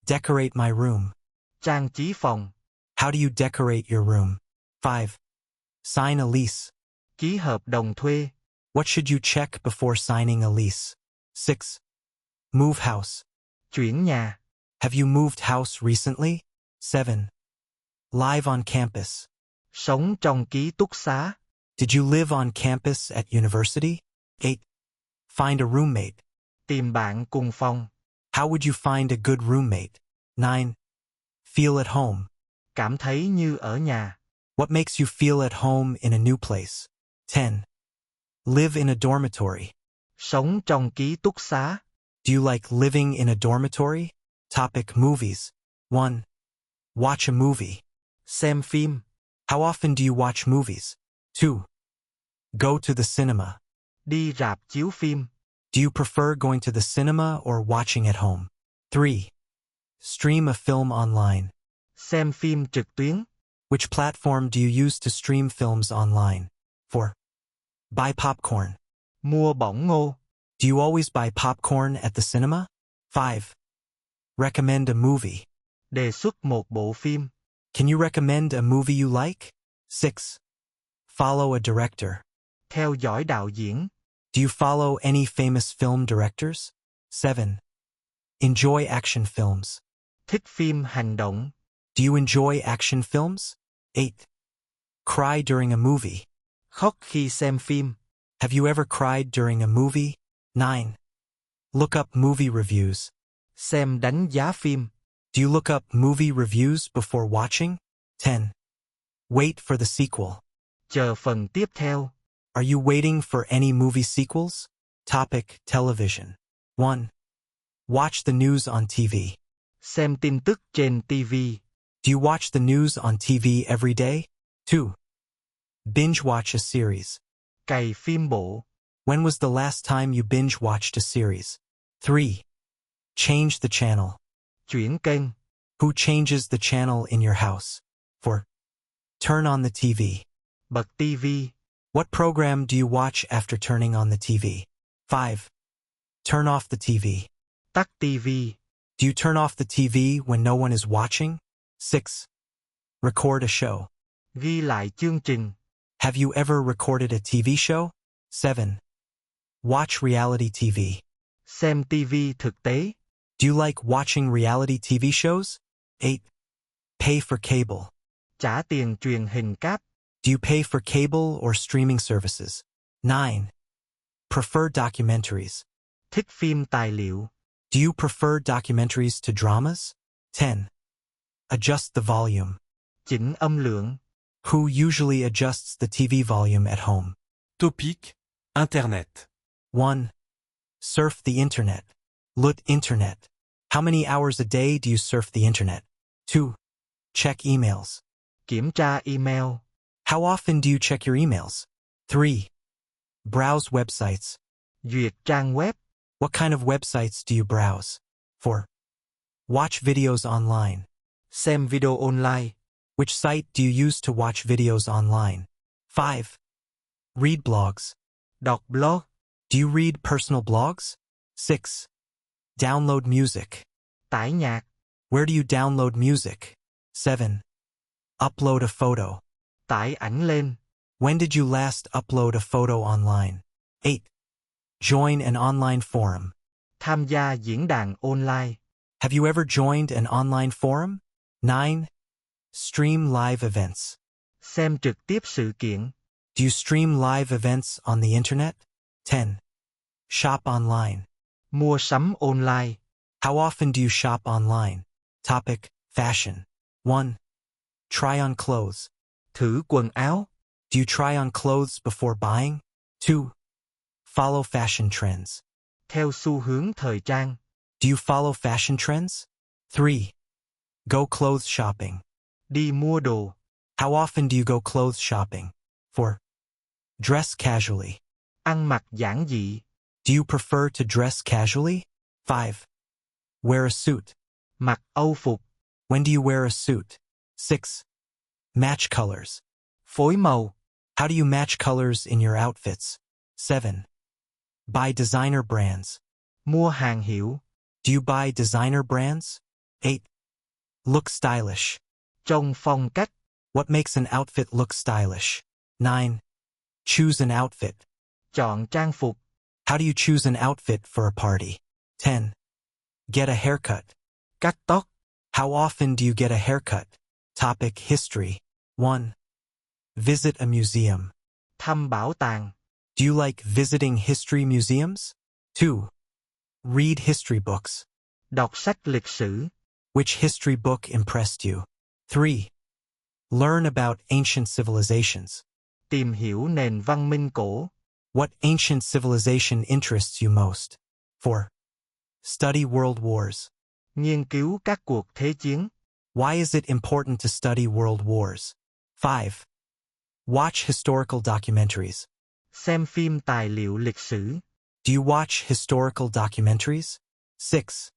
Decorate my room. Trang trí phòng. How do you decorate your room? 5. Sign a lease. Ký hợp đồng thuê. What should you check before signing a lease? 6. Move house. Chuyển nhà. Have you moved house recently? 7. Live on campus. Sống trong ký túc xá. Did you live on campus at university? 8. Find a roommate. Tìm bạn cùng phòng. How would you find a good roommate? 9. Feel at home. Cảm thấy như ở nhà. What makes you feel at home in a new place? 10. Live in a dormitory. Sống trong ký túc xá. Do you like living in a dormitory? Topic movies. 1. Watch a movie. Xem phim. How often do you watch movies? 2. Go to the cinema. Đi rạp chiếu phim. Do you prefer going to the cinema or watching at home? 3. Stream a film online. Xem phim trực tuyến. Which platform do you use to stream films online? 4. Buy popcorn. Mua bỏng ngô. Do you always buy popcorn at the cinema? 5. Recommend a movie. Đề xuất một bộ phim. Can you recommend a movie you like? 6. Follow a director. Theo dõi đạo diễn. Do you follow any famous film directors? 7. Enjoy action films. Thích phim hành động. Do you enjoy action films? 8. Cry during a movie. Khóc khi xem phim. Have you ever cried during a movie? 9. Look up movie reviews. Xem đánh giá phim. Do you look up movie reviews before watching? 10. Wait for the sequel. Chờ phần tiếp theo. Are you waiting for any movie sequels? Topic, television. 1. Watch the news on TV. Xem tin tức trên TV. Do you watch the news on TV every day? 2. Binge watch a series. Cày phim bộ. When was the last time you binge watched a series? 3. Change the channel. Chuyển kênh. Who changes the channel in your house? 4. Turn on the TV. Bật TV. What program do you watch after turning on the TV? 5. Turn off the TV. Tắt TV. Do you turn off the TV when no one is watching? 6. Record a show. Ghi lại chương trình. Have you ever recorded a TV show? 7. Watch reality TV. Xem TV thực tế. Do you like watching reality TV shows? 8. Pay for cable. Trả tiền truyền hình cáp. Do you pay for cable or streaming services? 9. Prefer documentaries. Thích phim tài liệu. Do you prefer documentaries to dramas? 10. Adjust the volume. Chỉnh âm lượng. Who usually adjusts the TV volume at home? Topic. Internet. 1. Surf the internet. Lut internet. How many hours a day do you surf the internet? 2. Check emails. Kiểm tra email. How often do you check your emails? 3. Browse websites. Duyệt trang web. What kind of websites do you browse? 4. Watch videos online. Xem video online. Which site do you use to watch videos online? 5. Read blogs. Đọc blog. Do you read personal blogs? 6. Download music. Tải nhạc. Where do you download music? 7. Upload a photo. Tải ảnh lên. When did you last upload a photo online? 8. Join an online forum. Tham gia diễn đàn online. Have you ever joined an online forum? 9. Stream live events. Xem trực tiếp sự kiện. Do you stream live events on the internet? 10. Shop online. Mua sắm online. How often do you shop online? Topic, fashion. 1. Try on clothes. Thử quần áo. Do you try on clothes before buying? 2. Follow fashion trends. Theo xu hướng thời trang. Do you follow fashion trends? 3. Go clothes shopping. Đi mua đồ. How often do you go clothes shopping? 4. Dress casually. Ăn mặc giản dị. Do you prefer to dress casually? 5. Wear a suit. Mặc âu phục. When do you wear a suit? 6. Match colors. Phối màu. How do you match colors in your outfits? 7. Buy designer brands. Mua hàng hiệu. Do you buy designer brands? 8. Look stylish. Trông phong cách. What makes an outfit look stylish? 9. Choose an outfit. Chọn trang phục. How do you choose an outfit for a party? 10. Get a haircut. Cắt tóc. How often do you get a haircut? Topic, history. 1. Visit a museum. Thăm bảo tàng. Do you like visiting history museums? 2. Read history books. Đọc sách lịch sử. Which history book impressed you? 3. Learn about ancient civilizations. Tìm hiểu nền văn minh cổ. What ancient civilization interests you most? 4. Study world wars. Nghiên cứu các cuộc thế chiến. Why is it important to study world wars? 5. Watch historical documentaries. Xem phim tài liệu lịch sử. Do you watch historical documentaries? 6.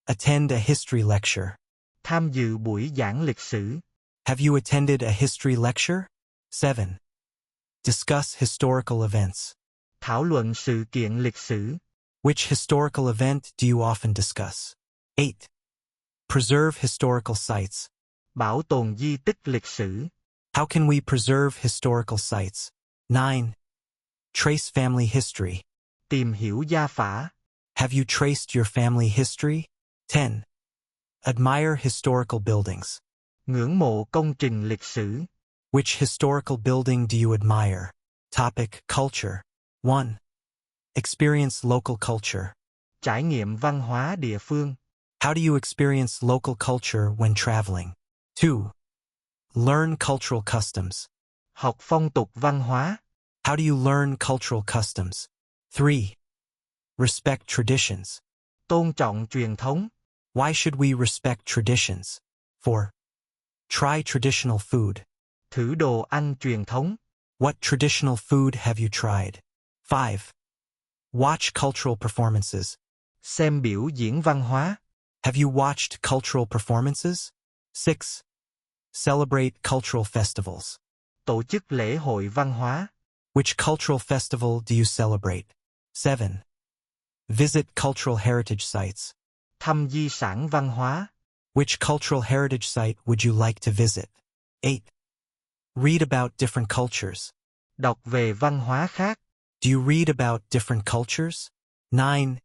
Attend a history lecture. Tham dự buổi giảng lịch sử. Have you attended a history lecture? 7. Discuss historical events. Thảo luận sự kiện lịch sử. Which historical event do you often discuss? 8. Preserve historical sites. Bảo tồn di tích lịch sử. How can we preserve historical sites? 9. Trace family history. Tìm hiểu gia phả. Have you traced your family history? 10. Admire historical buildings. Ngưỡng mộ công trình lịch sử. Which historical building do you admire? Topic: Culture. 1. Experience local culture. Trải nghiệm văn hóa địa phương. How do you experience local culture when traveling? 2. Learn cultural customs. Học phong tục văn hóa. How do you learn cultural customs? 3. Respect traditions. Tôn trọng truyền thống. Why should we respect traditions? 4. Try traditional food. Thử đồ ăn truyền thống. What traditional food have you tried? 5. Watch cultural performances. Xem biểu diễn văn hóa. Have you watched cultural performances? 6. Celebrate cultural festivals. Tổ chức lễ hội văn hóa. Which cultural festival do you celebrate? 7. Visit cultural heritage sites. Thăm di sản văn hóa. Which cultural heritage site would you like to visit? 8. Read about different cultures. Đọc về văn hóa khác. Do you read about different cultures? 9.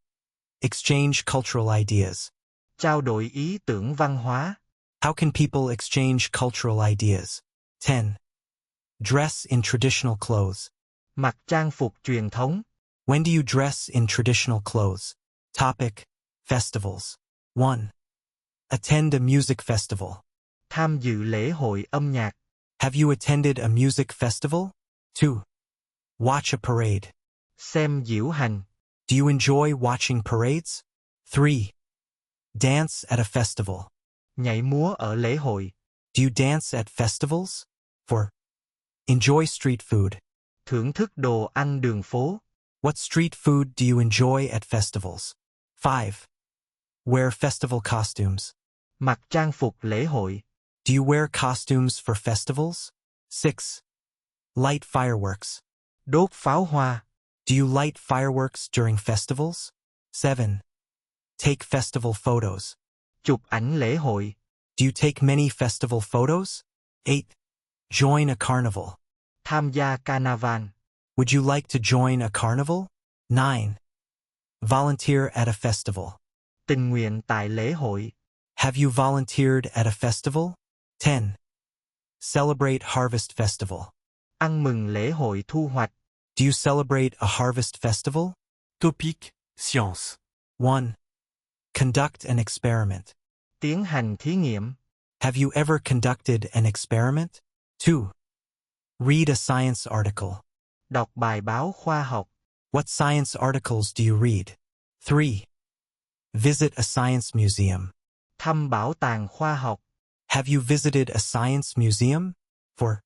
Exchange cultural ideas. Trao đổi ý tưởng văn hóa. How can people exchange cultural ideas? 10. Dress in traditional clothes. Mặc trang phục truyền thống. When do you dress in traditional clothes? Topic: Festivals. 1. Attend a music festival. Tham dự lễ hội âm nhạc. Have you attended a music festival? 2. Watch a parade. Xem diễu hành. Do you enjoy watching parades? 3. Dance at a festival. Nhảy múa ở lễ hội. Do you dance at festivals? 4. Enjoy street food. Thưởng thức đồ ăn đường phố. What street food do you enjoy at festivals? 5. Wear festival costumes. Mặc trang phục lễ hội. Do you wear costumes for festivals? 6. Light fireworks. Đốt pháo hoa. Do you light fireworks during festivals? 7. Take festival photos. Chụp ảnh lễ hội. Do you take many festival photos? 8. Join a carnival. Tham gia carnival. Would you like to join a carnival? 9. Volunteer at a festival. Tình nguyện tại lễ hội. Have you volunteered at a festival? 10. Celebrate harvest festival. Ăn mừng lễ hội thu hoạch. Do you celebrate a harvest festival? Topic: Science. 1. Conduct an experiment. Tiến hành thí nghiệm. Have you ever conducted an experiment? 2. Read a science article. Đọc bài báo khoa học. What science articles do you read? 3. Visit a science museum. Thăm bảo tàng khoa học. Have you visited a science museum? 4.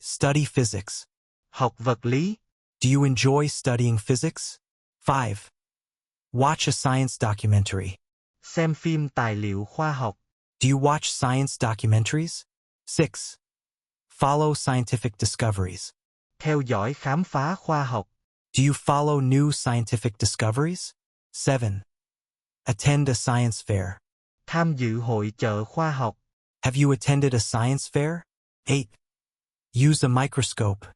Study physics. Học vật lý. Do you enjoy studying physics? 5. Watch a science documentary. Xem phim tài liệu khoa học. Do you watch science documentaries? 6. Follow scientific discoveries. Theo dõi khám phá khoa học. Do you follow new scientific discoveries? 7. Attend a science fair. Tham dự hội chợ khoa học. Have you attended a science fair? 8. Use a microscope.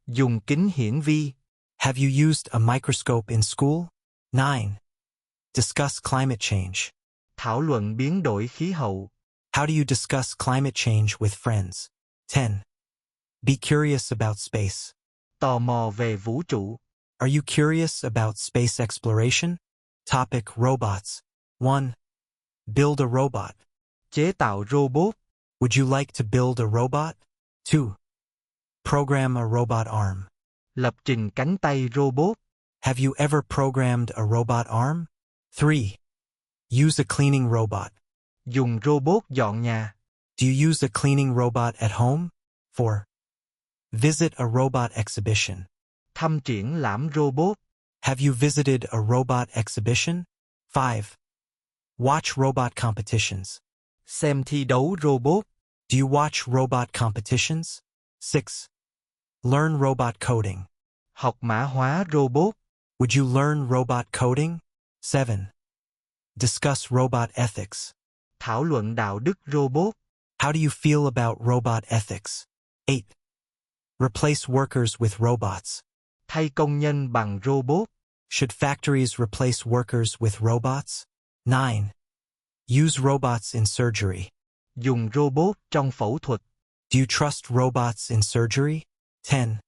Dùng kính hiển vi. Have you used a microscope in school? 9. Discuss climate change. Thảo luận biến đổi khí hậu. How do you discuss climate change with friends? 10. Be curious about space. Tò mò về vũ trụ. Are you curious about space exploration? Topic: robots. 1. Build a robot. Chế tạo robot. Would you like to build a robot? 2. Program a robot arm. Lập trình cánh tay robot. Have you ever programmed a robot arm? 3. Use a cleaning robot. Dùng robot dọn nhà. Do you use a cleaning robot at home? 4. Visit a robot exhibition. Thăm triển lãm robot. Have you visited a robot exhibition? 5. Watch robot competitions. Xem thi đấu robot. Do you watch robot competitions? 6. Learn robot coding. Học mã hóa robot. Would you learn robot coding? 7. Discuss robot ethics. Thảo luận đạo đức robot. How do you feel about robot ethics? 8. Replace workers with robots. Thay công nhân bằng robot. Should factories replace workers with robots? 9. Use robots in surgery. Dùng robot trong phẫu thuật. Do you trust robots in surgery? 10.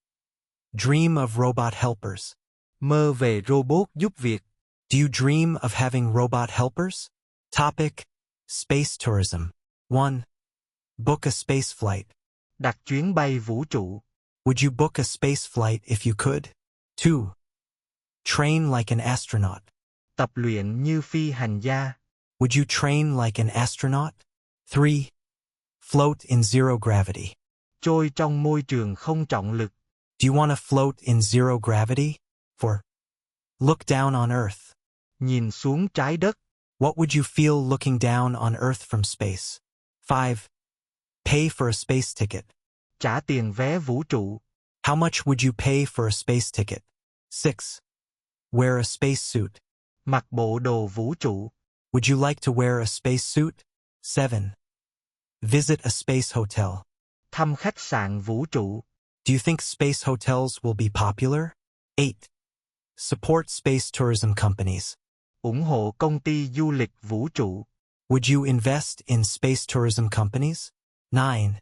Dream of robot helpers. Mơ về robot giúp việc. Do you dream of having robot helpers? Topic: Space tourism. 1. Book a space flight. Đặt chuyến bay vũ trụ. Would you book a space flight if you could? 2. Train like an astronaut. Tập luyện như phi hành gia. Would you train like an astronaut? 3. Float in zero gravity. Trôi trong môi trường không trọng lực. Do you want to float in zero gravity? 4. Look down on Earth. Nhìn xuống trái đất. What would you feel looking down on Earth from space? 5. Pay for a space ticket. Trả tiền vé vũ trụ. How much would you pay for a space ticket? 6. Wear a space suit. Mặc bộ đồ vũ trụ. Would you like to wear a space suit? 7. Visit a space hotel. Thăm khách sạn vũ trụ. Do you think space hotels will be popular? 8. Support space tourism companies. Ủng hộ công ty du lịch vũ trụ. Would you invest in space tourism companies? 9.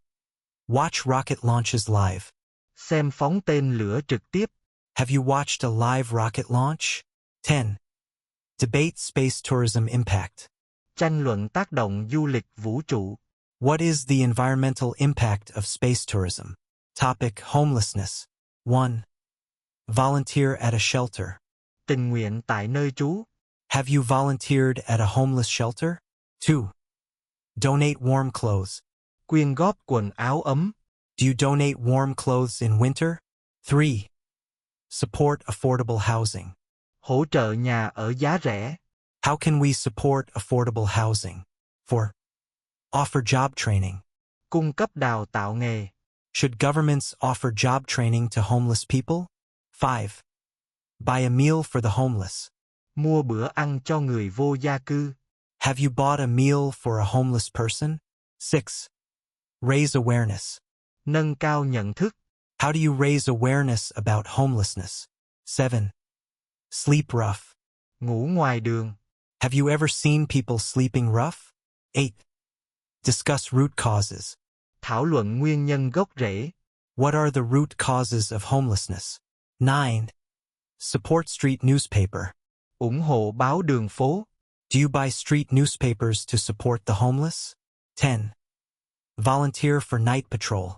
Watch rocket launches live. Xem phóng tên lửa trực tiếp. Have you watched a live rocket launch? 10. Debate space tourism impact. Tranh luận tác động du lịch vũ trụ. What is the environmental impact of space tourism? Topic: Homelessness. 1. Volunteer at a shelter. Tình nguyện tại nơi trú. Have you volunteered at a homeless shelter? 2. Donate warm clothes. Quyên góp quần áo ấm. Do you donate warm clothes in winter? 3. Support affordable housing. Hỗ trợ nhà ở giá rẻ. How can we support affordable housing? 4. Offer job training. Cung cấp đào tạo nghề. Should governments offer job training to homeless people? 5. Buy a meal for the homeless. Mua bữa ăn cho người vô gia cư. Have you bought a meal for a homeless person? 6. Raise awareness. Nâng cao nhận thức. How do you raise awareness about homelessness? 7. Sleep rough. Ngủ ngoài đường. Have you ever seen people sleeping rough? 8. Discuss root causes. Thảo luận nguyên nhân gốc rễ. What are the root causes of homelessness? 9. Support street newspaper. Ủng hộ báo đường phố. Do you buy street newspapers to support the homeless? 10. Volunteer for night patrol.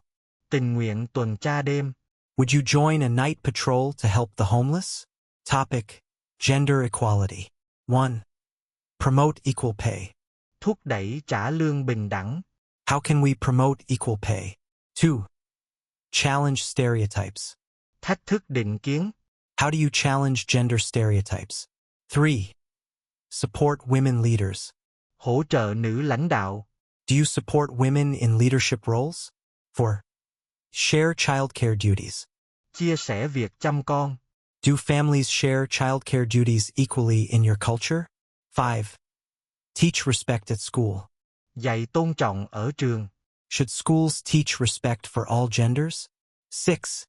Tình nguyện tuần tra đêm. Would you join a night patrol to help the homeless? Topic: Gender equality. 1. Promote equal pay. Thúc đẩy trả lương bình đẳng. How can we promote equal pay? 2. Challenge stereotypes. Thách thức định kiến. How do you challenge gender stereotypes? 3. Support women leaders. Hỗ trợ nữ lãnh đạo. Do you support women in leadership roles? 4. Share childcare duties. Chia sẻ việc chăm con. Do families share childcare duties equally in your culture? 5. Teach respect at school. Dạy tôn trọng ở trường. Should schools teach respect for all genders? 6.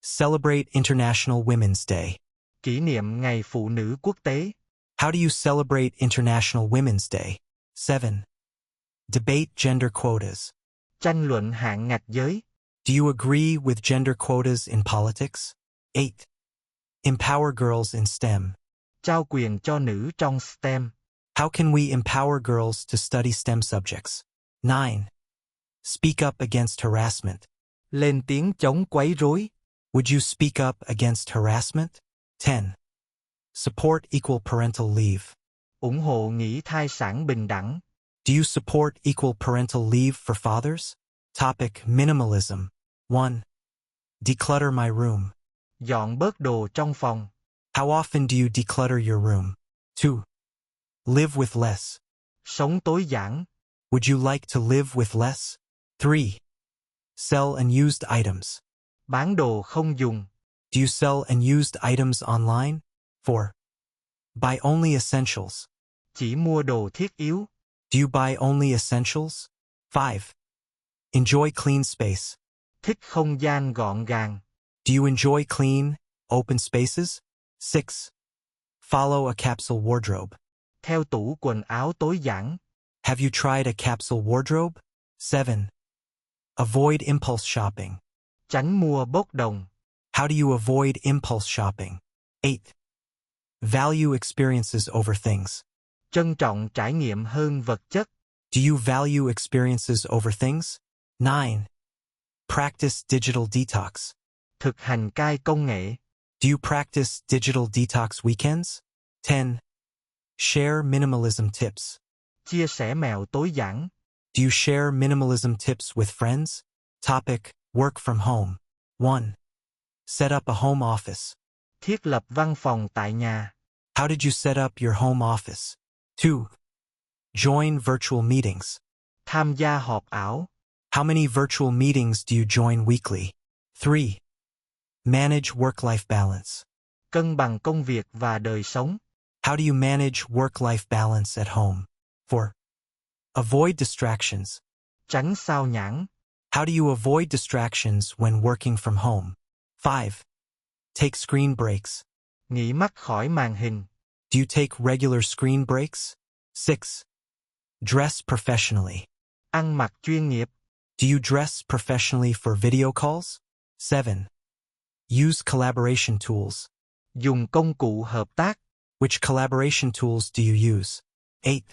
Celebrate International Women's Day. Kỷ niệm Ngày Phụ nữ Quốc tế. How do you celebrate International Women's Day? 7. Debate gender quotas. Tranh luận hạn ngạch giới. Do you agree with gender quotas in politics? 8. Empower girls in STEM. Trao quyền cho nữ trong STEM. How can we empower girls to study STEM subjects? 9. Speak up against harassment. Lên tiếng chống quấy rối. Would you speak up against harassment? 10. Support equal parental leave. Ủng hộ nghỉ thai sản bình đẳng. Do you support equal parental leave for fathers? Topic: minimalism. 1. Declutter my room. Dọn bớt đồ trong phòng. How often do you declutter your room? 2. Live with less. Sống tối giản. Would you like to live with less? 3. Sell unused items. Bán đồ không dùng. Do you sell unused items online? 4. Buy only essentials. Chỉ mua đồ thiết yếu. Do you buy only essentials? 5. Enjoy clean space. Thích không gian gọn gàng. Do you enjoy clean, open spaces? 6. Follow a capsule wardrobe. Theo tủ quần áo tối giản. Have you tried a capsule wardrobe? 7. Avoid impulse shopping. Tránh mua bốc đồng. How do you avoid impulse shopping? 8. Value experiences over things. Trân trọng trải nghiệm hơn vật chất. Do you value experiences over things? 9. Practice digital detox. Thực hành cai công nghệ. Do you practice digital detox weekends? 10. Share minimalism tips. Chia sẻ mẹo tối giản. Do you share minimalism tips with friends? Topic: work from home. 1. Set up a home office. Thiết lập văn phòng tại nhà. How did you set up your home office? 2. Join virtual meetings. Tham gia họp ảo. How many virtual meetings do you join weekly? 3. Manage work-life balance. Cân bằng công việc và đời sống. How do you manage work-life balance at home? 4. Avoid distractions. Tránh sao nhãng. How do you avoid distractions when working from home? 5. Take screen breaks. Nghỉ mắt khỏi màn hình. Do you take regular screen breaks? 6. Dress professionally. Ăn mặc chuyên nghiệp. Do you dress professionally for video calls? 7. Use collaboration tools. Dùng công cụ hợp tác. Which collaboration tools do you use? 8.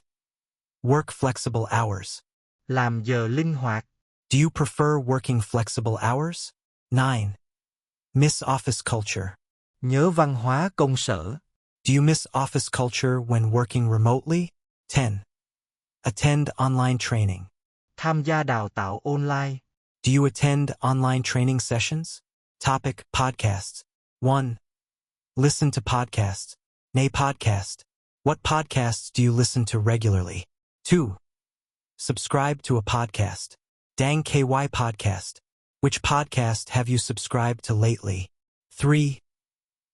Work flexible hours. Làm giờ linh hoạt. Do you prefer working flexible hours? 9. Miss office culture. Nhớ văn hóa công sở. Do you miss office culture when working remotely? 10. Attend online training. Tham gia đào tạo online. Do you attend online training sessions? Topic: podcasts. 1. Listen to podcasts. Nay podcast. What podcasts do you listen to regularly? 2. Subscribe to a podcast. Dang KY podcast. Which podcast have you subscribed to lately? 3.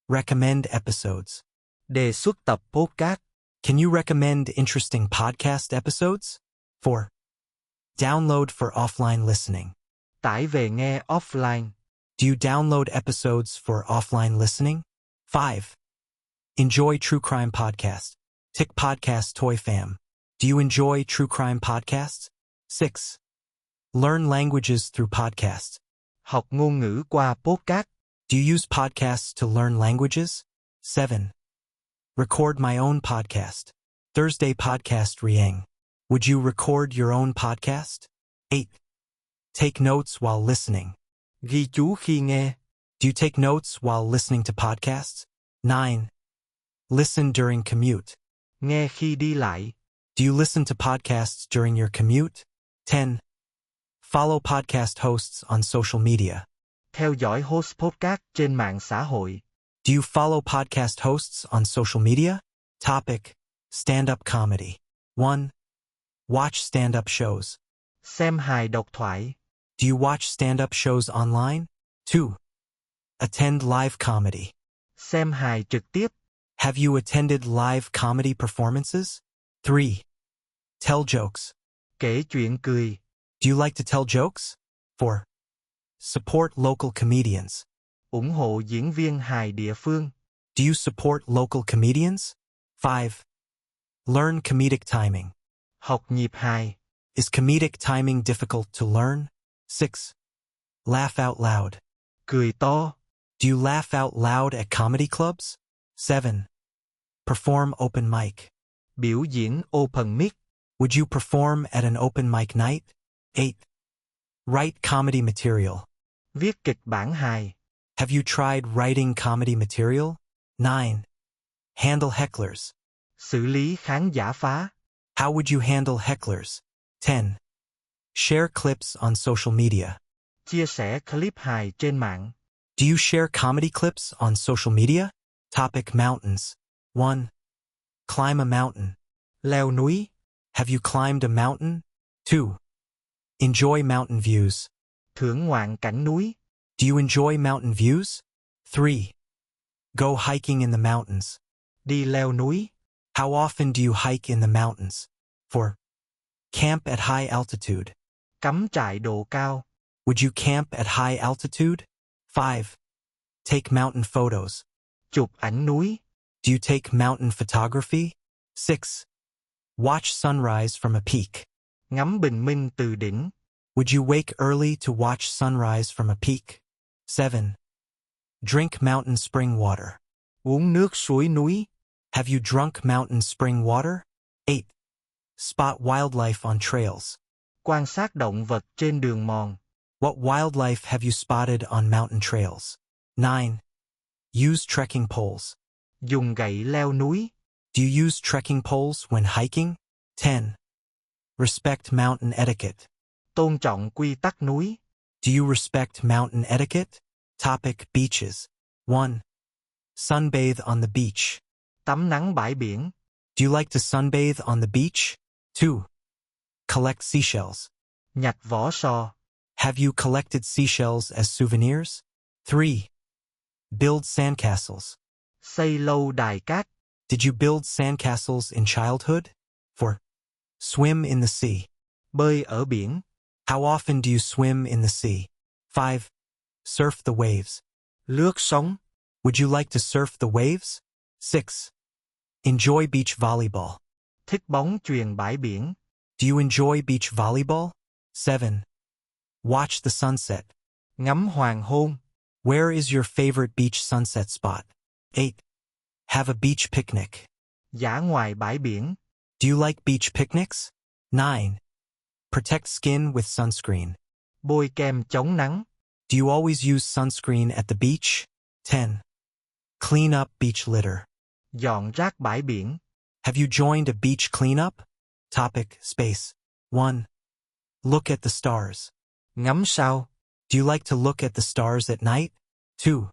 Recommend episodes. Đề xuất tập podcast. Can you recommend interesting podcast episodes? 4. Download for offline listening. Tải về nghe offline. Do you download episodes for offline listening? 5. Enjoy true crime podcast. Tick podcast toy fam. Do you enjoy true crime podcasts? 6. Learn languages through podcasts. Học ngôn ngữ qua podcast. Do you use podcasts to learn languages? 7. Record my own podcast. Thursday podcast Rieng. Would you record your own podcast? 8. Take notes while listening. Ghi chú khi nghe. Do you take notes while listening to podcasts? 9. Listen during commute. Nghe khi đi lại. Do you listen to podcasts during your commute? 10. Follow podcast hosts on social media. Theo dõi host podcast trên mạng xã hội. Do you follow podcast hosts on social media? Topic: stand-up comedy. 1. Watch stand-up shows. Xem hài độc thoại. Do you watch stand-up shows online? 2. Attend live comedy. Xem hài trực tiếp. Have you attended live comedy performances? 3. Tell jokes. Kể chuyện cười. Do you like to tell jokes? 4. Support local comedians. Ủng hộ diễn viên hài địa phương. Do you support local comedians? 5. Learn comedic timing. Học nhịp hài. Is comedic timing difficult to learn? 6. Laugh out loud. Cười to. Do you laugh out loud at comedy clubs? 7. Perform open mic. Biểu diễn open mic. Would you perform at an open mic night? 8. Write comedy material. Viết kịch bản hài. Have you tried writing comedy material? 9. Handle hecklers. Xử lý khán giả phá. How would you handle hecklers? 10. Share clips on social media. Chia sẻ clip hài trên mạng. Do you share comedy clips on social media? Topic mountains. 1. Climb a mountain. Leo núi. Have you climbed a mountain? 2. Enjoy mountain views. Thưởng ngoạn cảnh núi. Do you enjoy mountain views? 3. Go hiking in the mountains. Đi leo núi. How often do you hike in the mountains? 4. Camp at high altitude. Cắm trại độ cao. Would you camp at high altitude? 5. Take mountain photos. Chụp ảnh núi. Do you take mountain photography? 6. Watch sunrise from a peak. Ngắm bình minh từ đỉnh. Would you wake early to watch sunrise from a peak? 7. Drink mountain spring water. Uống nước suối núi. Have you drunk mountain spring water? 8. Spot wildlife on trails. Quan sát động vật trên đường mòn. What wildlife have you spotted on mountain trails? 9. Use trekking poles. Dùng gậy leo núi. Do you use trekking poles when hiking? 10. Respect mountain etiquette. Tôn trọng quy tắc núi. Do you respect mountain etiquette? Topic beaches. 1. Sunbathe on the beach. Tắm nắng bãi biển. Do you like to sunbathe on the beach? 2. Collect seashells. Nhặt vỏ sò. Have you collected seashells as souvenirs? 3. Build sandcastles. Xây lâu đài cát. Did you build sandcastles in childhood? 4. Swim in the sea. Bơi ở biển. How often do you swim in the sea? 5. Surf the waves. Lướt sóng. Would you like to surf the waves? 6. Enjoy beach volleyball. Thích bóng chuyền bãi biển. Do you enjoy beach volleyball? 7. Watch the sunset. Ngắm hoàng hôn. Where is your favorite beach sunset spot? 8. Have a beach picnic. Dã ngoại bãi biển. Do you like beach picnics? 9. Protect skin with sunscreen. Bôi kem chống nắng. Do you always use sunscreen at the beach? 10. Clean up beach litter. Dọn rác bãi biển. Have you joined a beach cleanup? Topic space. 1. Look at the stars. Ngắm sao. Do you like to look at the stars at night? 2.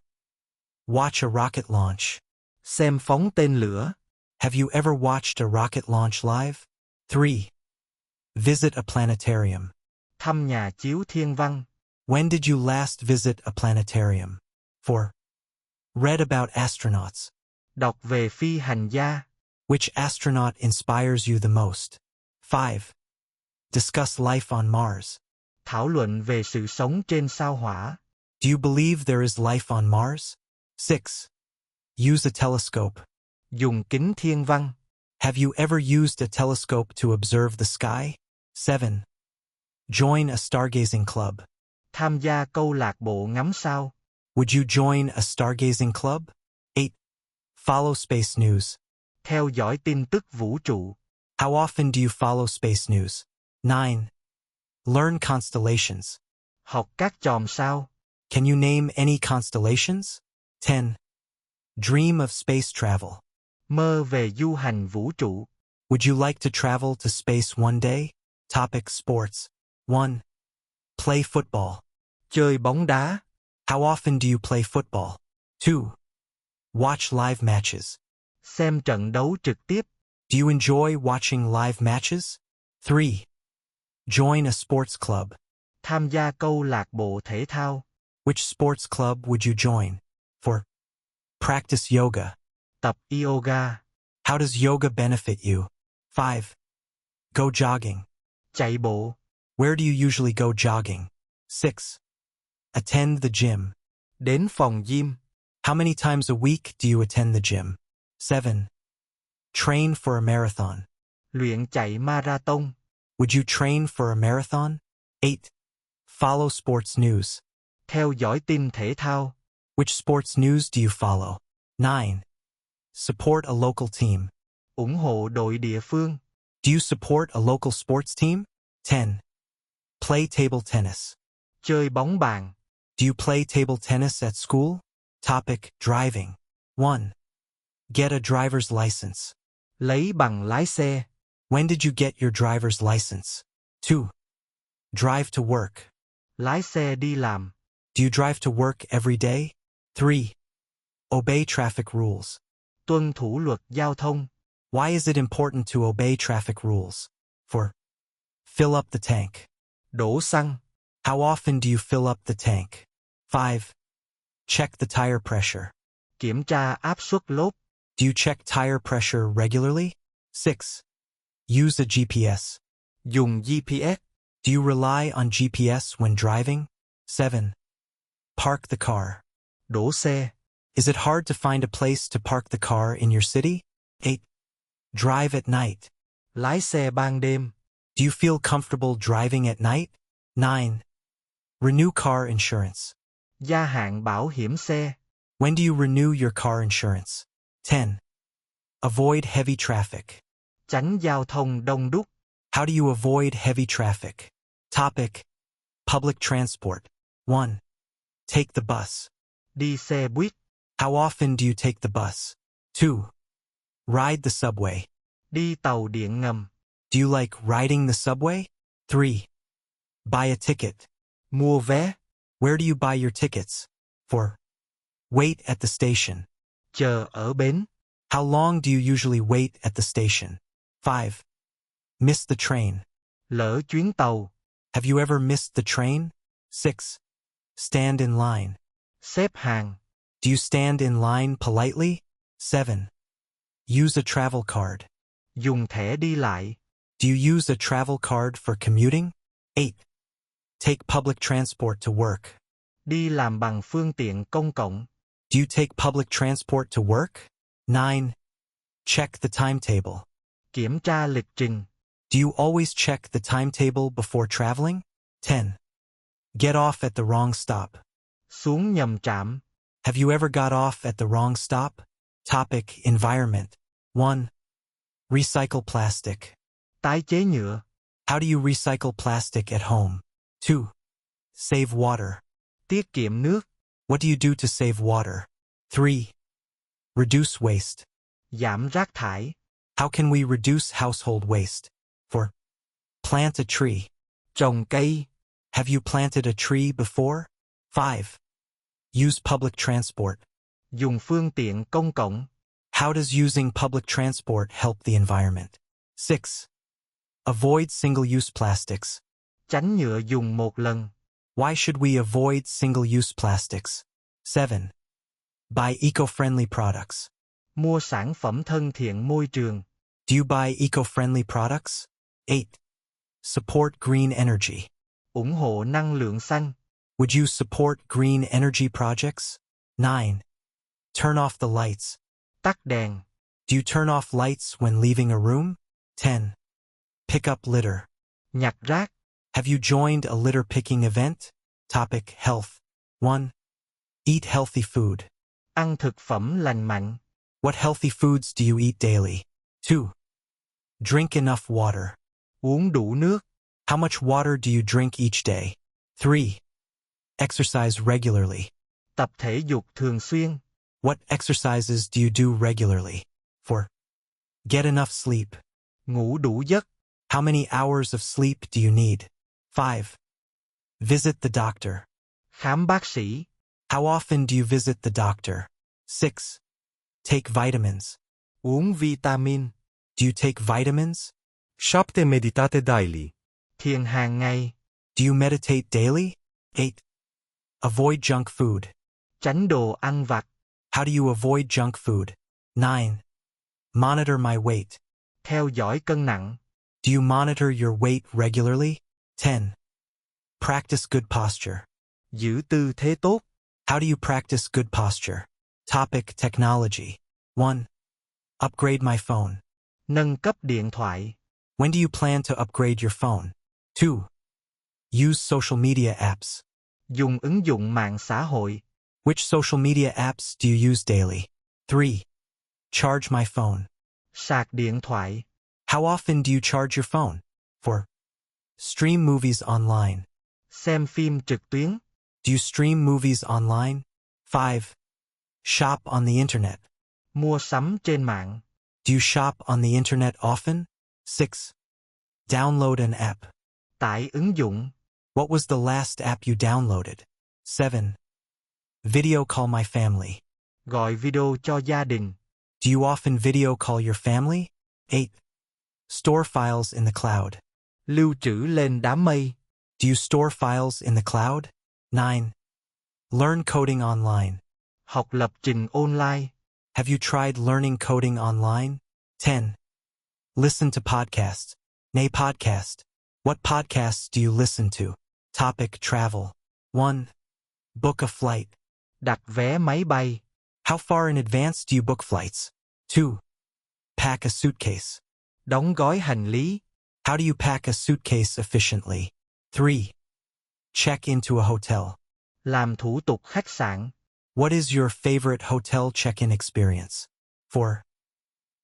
Watch a rocket launch. Xem phóng tên lửa. Have you ever watched a rocket launch live? 3. Visit a planetarium. Thăm nhà chiếu thiên văn. When did you last visit a planetarium? 4. Read about astronauts. Đọc về phi hành gia. Which astronaut inspires you the most? 5. Discuss life on Mars. Thảo luận về sự sống trên sao Hỏa. Do you believe there is life on Mars? 6. Use a telescope. Dùng kính thiên văn. Have you ever used a telescope to observe the sky? 7. Join a stargazing club. Tham gia câu lạc bộ ngắm sao. Would you join a stargazing club? 8. Follow space news. Theo dõi tin tức vũ trụ. How often do you follow space news? 9. Learn constellations. Học các chòm sao. Can you name any constellations? 10. Dream of space travel. Mơ về du hành vũ trụ. Would you like to travel to space one day? Topic sports. 1. Play football. Chơi bóng đá. How often do you play football? 2. Watch live matches. Xem trận đấu trực tiếp. Do you enjoy watching live matches? 3. Join a sports club. Tham gia câu lạc bộ thể thao. Which sports club would you join? 4. Practice yoga. Tập yoga. How does yoga benefit you? 5. Go jogging. Chạy bộ. Where do you usually go jogging? 6. Attend the gym. Đến phòng gym. How many times a week do you attend the gym? 7. Train for a marathon. Luyện chạy marathon. Would you train for a marathon? 8. Follow sports news. Theo dõi tin thể thao. Which sports news do you follow? 9. Support a local team. ủng hộ đội địa phương, Do you support a local sports team? 10. Play table tennis. chơi bóng bàn, Do you play table tennis at school? Topic, driving. 1. Get a driver's license. lấy bằng lái xe, When did you get your driver's license? 2. Drive to work. lái xe đi làm, Do you drive to work every day? 3. Obey traffic rules. tuân thủ luật giao thông, Why is it important to obey traffic rules? 4. Fill up the tank. đổ xăng, How often do you fill up the tank? 5. Check the tire pressure. kiểm tra áp suất lốp, Do you check tire pressure regularly? 6. Use a GPS. dùng GPS, Do you rely on GPS when driving? 7. Park the car. đổ xe, Is it hard to find a place to park the car in your city? 8. Drive at night. lái xe ban đêm, Do you feel comfortable driving at night? 9. Renew car insurance. gia hạn bảo hiểm xe, When do you renew your car insurance? 10. Avoid heavy traffic. tránh giao thông đông đúc, How do you avoid heavy traffic? Topic. Public transport. 1. Take the bus. đi xe buýt, How often do you take the bus? 2. Ride the subway. đi tàu điện ngầm, Do you like riding the subway? 3. Buy a ticket. mua vé, Where do you buy your tickets? 4. Wait at the station. chờ ở bến, How long do you usually wait at the station? 5. Miss the train. lỡ chuyến tàu, Have you ever missed the train? 6. Stand in line. xếp hàng, Do you stand in line politely? 7. Use a travel card. dùng thẻ đi lại, Do you use a travel card for commuting? 8. Take public transport to work. đi làm bằng phương tiện công cộng, Do you take public transport to work? 9. Check the timetable. kiểm tra lịch trình, Do you always check the timetable before traveling? 10. Get off at the wrong stop. xuống nhầm trạm, Have you ever got off at the wrong stop? Topic, environment. 1. Recycle plastic. tái chế nhựa, How do you recycle plastic at home? 2. Save water. tiết kiệm nước, What do you do to save water? 3. Reduce waste. giảm rác thải, How can we reduce household waste? 4. Plant a tree. trồng cây, Have you planted a tree before? 5. Use public transport. dùng phương tiện công cộng, How does using public transport help the environment? 6. Avoid single-use plastics. tránh nhựa dùng một lần, Why should we avoid single-use plastics? 7. Buy eco-friendly products. mua sản phẩm thân thiện môi trường, Do you buy eco-friendly products? 8. Support green energy. ủng hộ năng lượng xanh, Would you support green energy projects? 9. Turn off the lights. tắt đèn, Do you turn off lights when leaving a room? 10. Pick up litter. nhặt rác, Have you joined a litter picking event? Topic, health. 1. Eat healthy food. ăn thực phẩm lành mạnh, What healthy foods do you eat daily? 2. Drink enough water. uống đủ nước, How much water do you drink each day? 3. Exercise regularly. tập thể dục thường xuyên, What exercises do you do regularly? 4. Get enough sleep. ngủ đủ giấc, How many hours of sleep do you need? 5. Visit the doctor. khám bác sĩ, How often do you visit the doctor? 6. Take vitamins. uống vitamin, Do you take vitamins? 7. Meditate daily. thiền hàng ngày, Do you meditate daily? 8. Avoid junk food. tránh đồ ăn vặt, How do you avoid junk food? 9. Monitor my weight. theo dõi cân nặng, Do you monitor your weight regularly? 10. Practice good posture. giữ tư thế tốt, How do you practice good posture? Topic, technology. 1. Upgrade my phone. nâng cấp điện thoại, When do you plan to upgrade your phone? 2. Use social media apps. dùng ứng dụng mạng xã hội, Which social media apps do you use daily? 3. Charge my phone. Sạc điện thoại. How often do you charge your phone? 4. Stream movies online. Xem phim trực tuyến. Do you stream movies online? 5. Shop on the internet. Mua sắm trên mạng. Do you shop on the internet often? 6. Download an app. Tải ứng dụng. What was the last app you downloaded? 7. Video call my family. Gọi video cho gia đình. Do you often video call your family? 8. Store files in the cloud. Lưu trữ lên đám mây. Do you store files in the cloud? 9. Learn coding online. Học lập trình online. Have you tried learning coding online? 10. Listen to podcasts. Nay podcast. What podcasts do you listen to? Topic travel. 1. Book a flight. Đặt vé máy bay. How far in advance do you book flights? 2. Pack a suitcase. Đóng gói hành lý. How do you pack a suitcase efficiently? 3. Check into a hotel. Làm thủ tục khách sạn. What is your favorite hotel check-in experience? 4.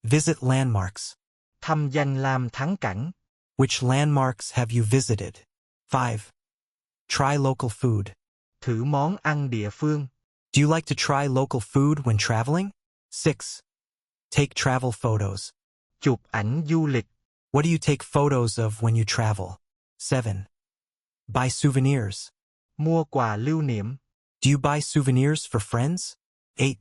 Visit landmarks. Thăm danh lam thắng cảnh. Which landmarks have you visited? 5. Try local food. Thử món ăn địa phương. Do you like to try local food when traveling? 6. Take travel photos. Chụp ảnh du lịch. What do you take photos of when you travel? 7. Buy souvenirs. Mua quà lưu niệm. Do you buy souvenirs for friends? 8.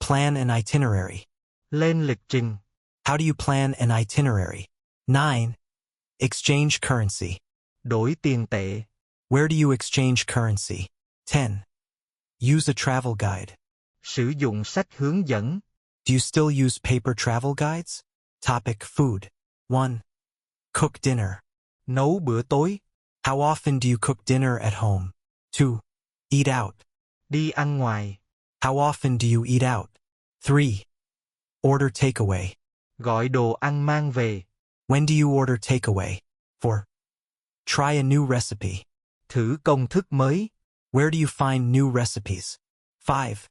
Plan an itinerary. Lên lịch trình. How do you plan an itinerary? 9. Exchange currency. Đổi tiền tệ. Where do you exchange currency? 10. Use a travel guide. Sử dụng sách hướng dẫn. Do you still use paper travel guides? Topic food. 1. Cook dinner. Nấu bữa tối. How often do you cook dinner at home? 2. Eat out. Đi ăn ngoài. How often do you eat out? 3. Order takeaway. Gọi đồ ăn mang về. When do you order takeaway? 4. Try a new recipe. Thử công thức mới. Where do you find new recipes? 5.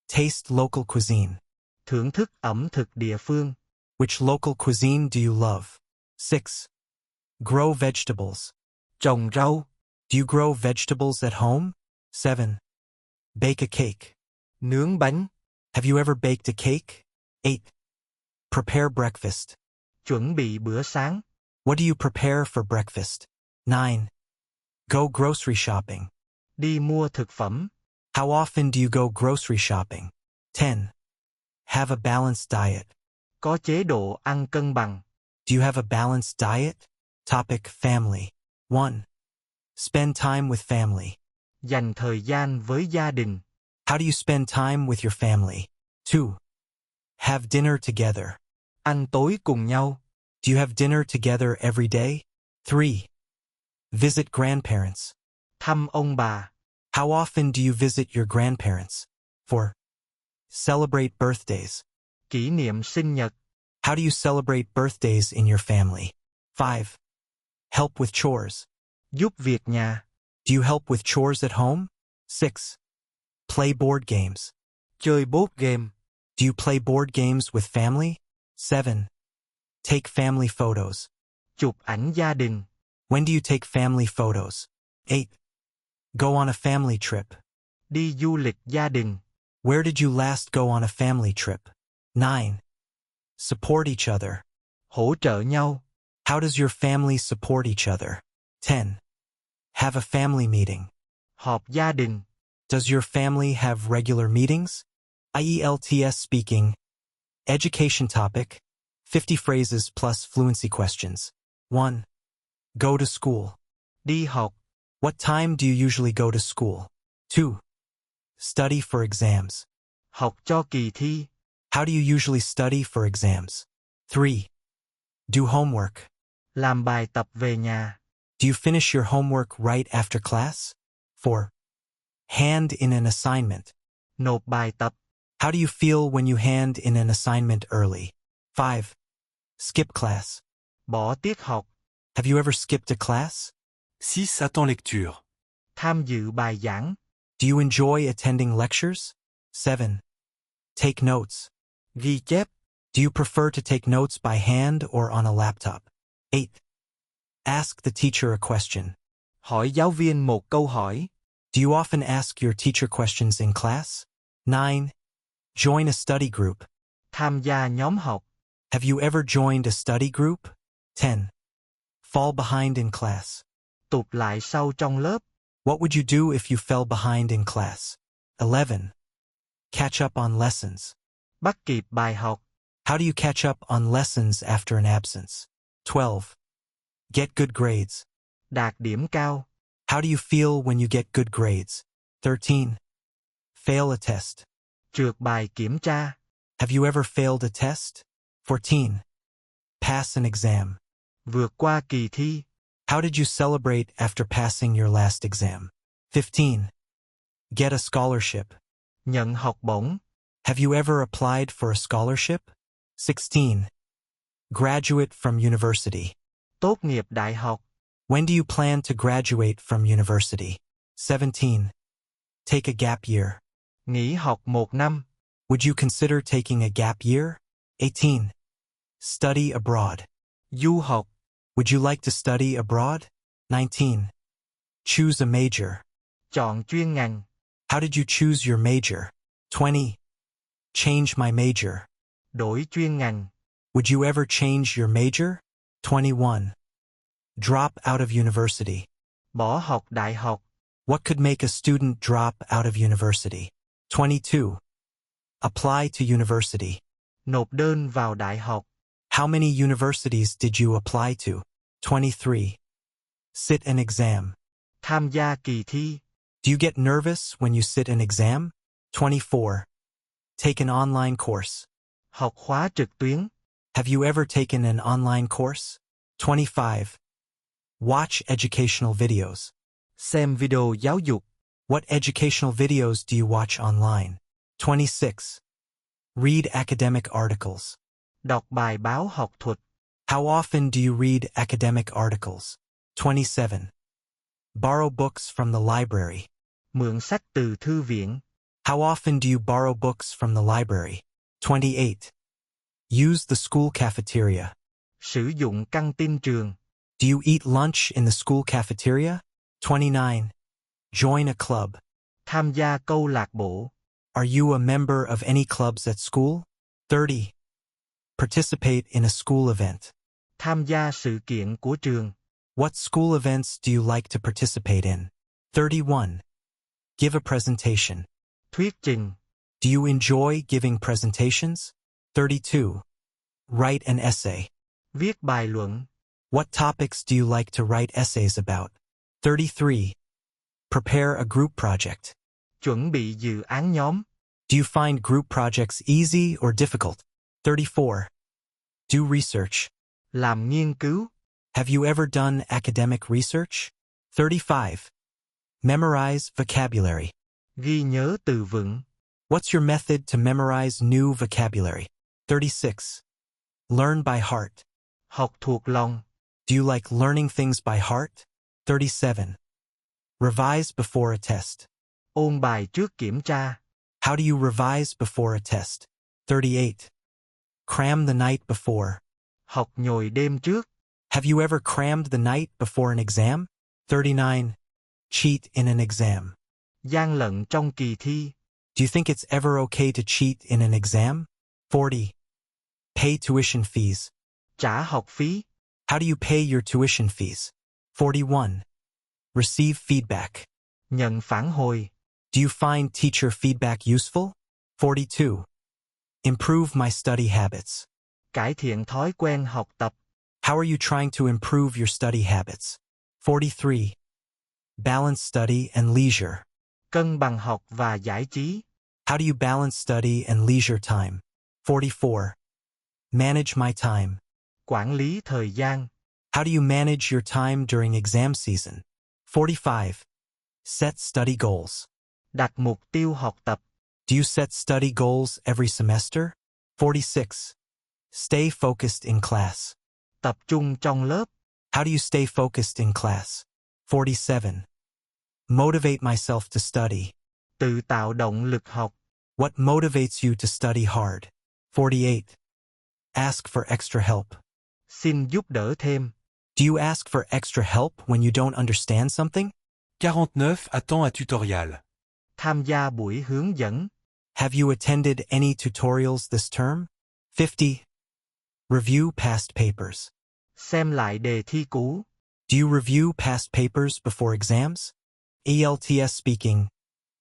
Taste local cuisine. Thưởng thức ẩm thực địa phương. Which local cuisine do you love? 6. Grow vegetables. Trồng rau. Do you grow vegetables at home? 7. Bake a cake. Nướng bánh. Have you ever baked a cake? 8. Prepare breakfast. Chuẩn bị bữa sáng. What do you prepare for breakfast? 9. Go grocery shopping. Đi mua thực phẩm. How often do you go grocery shopping? 10. Have a balanced diet. Có chế độ ăn cân bằng. Do you have a balanced diet? Topic family. 1. Spend time with family. Dành thời gian với gia đình. How do you spend time with your family? 2. Have dinner together. Ăn tối cùng nhau. Do you have dinner together every day? 3. Visit grandparents. Thăm ông bà. How often do you visit your grandparents? 4. Celebrate birthdays. Kỷ niệm sinh nhật. How do you celebrate birthdays in your family? 5. Help with chores. Giúp việc nhà. Do you help with chores at home? 6. Play board games. Chơi board game. Do you play board games with family? 7. Take family photos. Chụp ảnh gia đình. When do you take family photos? 8. Go on a family trip. Đi du lịch gia đình. Where did you last go on a family trip? 9. Support each other. Hỗ trợ nhau. How does your family support each other? 10. Have a family meeting. Họp gia đình. Does your family have regular meetings? IELTS speaking. Education topic. 50 phrases plus fluency questions. 1. Go to school. Đi học. What time do you usually go to school? 2. Study for exams. Học cho kỳ thi. How do you usually study for exams? 3. Do homework. Làm bài tập về nhà. Do you finish your homework right after class? 4. Hand in an assignment. Nộp bài tập. How do you feel when you hand in an assignment early? 5. Skip class. Bỏ tiết học. Have you ever skipped a class? 6. Attends lecture. Tham dự bài giảng. Do you enjoy attending lectures? 7. Take notes. Ghi chép. Do you prefer to take notes by hand or on a laptop? 8. Ask the teacher a question. Hỏi giáo viên một câu hỏi. Do you often ask your teacher questions in class? 9. Join a study group. Tham gia nhóm học. Have you ever joined a study group? 10. Fall behind in class. Tụt lại sau trong lớp. What would you do if you fell behind in class? 11. Catch up on lessons. Bắt kịp bài học. How do you catch up on lessons after an absence? 12. Get good grades. Đạt điểm cao. How do you feel when you get good grades? 13. Fail a test. Trượt bài kiểm tra. Have you ever failed a test? 14. Pass an exam. Vượt qua kỳ thi. How did you celebrate after passing your last exam? 15. Get a scholarship. Nhận học bổng. Have you ever applied for a scholarship? 16. Graduate from university. Tốt nghiệp đại học. When do you plan to graduate from university? 17. Take a gap year. Nghỉ học 1 năm. Would you consider taking a gap year? 18. Study abroad. Du học. Would you like to study abroad? 19. Choose a major. Chọn chuyên ngành. How did you choose your major? 20. Change my major. Đổi chuyên ngành. Would you ever change your major? 21. Drop out of university. Bỏ học đại học. What could make a student drop out of university? 22. Apply to university. Nộp đơn vào đại học. How many universities did you apply to? 23. Sit an exam. Tham gia kỳ thi. Do you get nervous when you sit an exam? 24. Take an online course. Học khóa trực tuyến. Have you ever taken an online course? 25. Watch educational videos. Xem video giáo dục. What educational videos do you watch online? 26. Read academic articles. Đọc bài báo học thuật. How often do you read academic articles? 27. Borrow books from the library. Mượn sách từ thư viện. How often do you borrow books from the library? 28. Use the school cafeteria. Sử dụng căng tin trường. Do you eat lunch in the school cafeteria? 29. Join a club. Tham gia câu lạc bộ. Are you a member of any clubs at school? 30. Participate in a school event. Tham gia sự kiện của trường. What school events do you like to participate in? 31. Give a presentation. Thuyết trình. Do you enjoy giving presentations? 32. Write an essay. Viết bài luận. What topics do you like to write essays about? 33. Prepare a group project. Chuẩn bị dự án nhóm. Do you find group projects easy or difficult? 34. Do research. Làm nghiên cứu. Have you ever done academic research? 35. Memorize vocabulary. Ghi nhớ từ vựng. What's your method to memorize new vocabulary? 36. Learn by heart. Học thuộc lòng. Do you like learning things by heart? 37. Revise before a test. Ôn bài trước kiểm tra. How do you revise before a test? 38. Cram the night before. Học nhồi đêm trước. Have you ever crammed the night before an exam? 39. Cheat in an exam. Gian lận trong kỳ thi. Do you think it's ever okay to cheat in an exam? 40. Pay tuition fees. Trả học phí. How do you pay your tuition fees? 41. Receive feedback. Nhận phản hồi. Do you find teacher feedback useful? 42. Improve my study habits. Cải thiện thói quen học tập. How are you trying to improve your study habits? 43. Balance study and leisure. Cân bằng học và giải trí. How do you balance study and leisure time? 44. Manage my time. Quản lý thời gian. How do you manage your time during exam season? 45. Set study goals. Đặt mục tiêu học tập. Do you set study goals every semester? 46. Stay focused in class. Tập trung trong lớp. How do you stay focused in class? 47. Motivate myself to study. Tự tạo động lực học. What motivates you to study hard? 48. Ask for extra help. Xin giúp đỡ thêm. Do you ask for extra help when you don't understand something? 49. Attends un tutorial. Tham gia buổi hướng dẫn. Have you attended any tutorials this term? 50. Review past papers. Xem lại đề thi cũ. Do you review past papers before exams? ELTS speaking.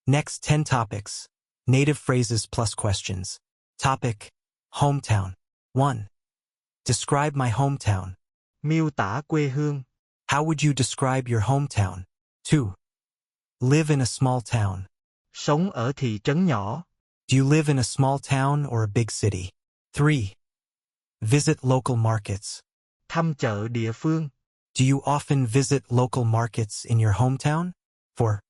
Next 10 topics. Native phrases plus questions. Topic. Hometown. 1. Describe my hometown. Miêu tả quê hương. How would you describe your hometown? 2. Live in a small town. Sống ở thị trấn nhỏ. Do you live in a small town or a big city? 3. Visit local markets. Thăm chợ địa phương. Do you often visit local markets in your hometown? 4.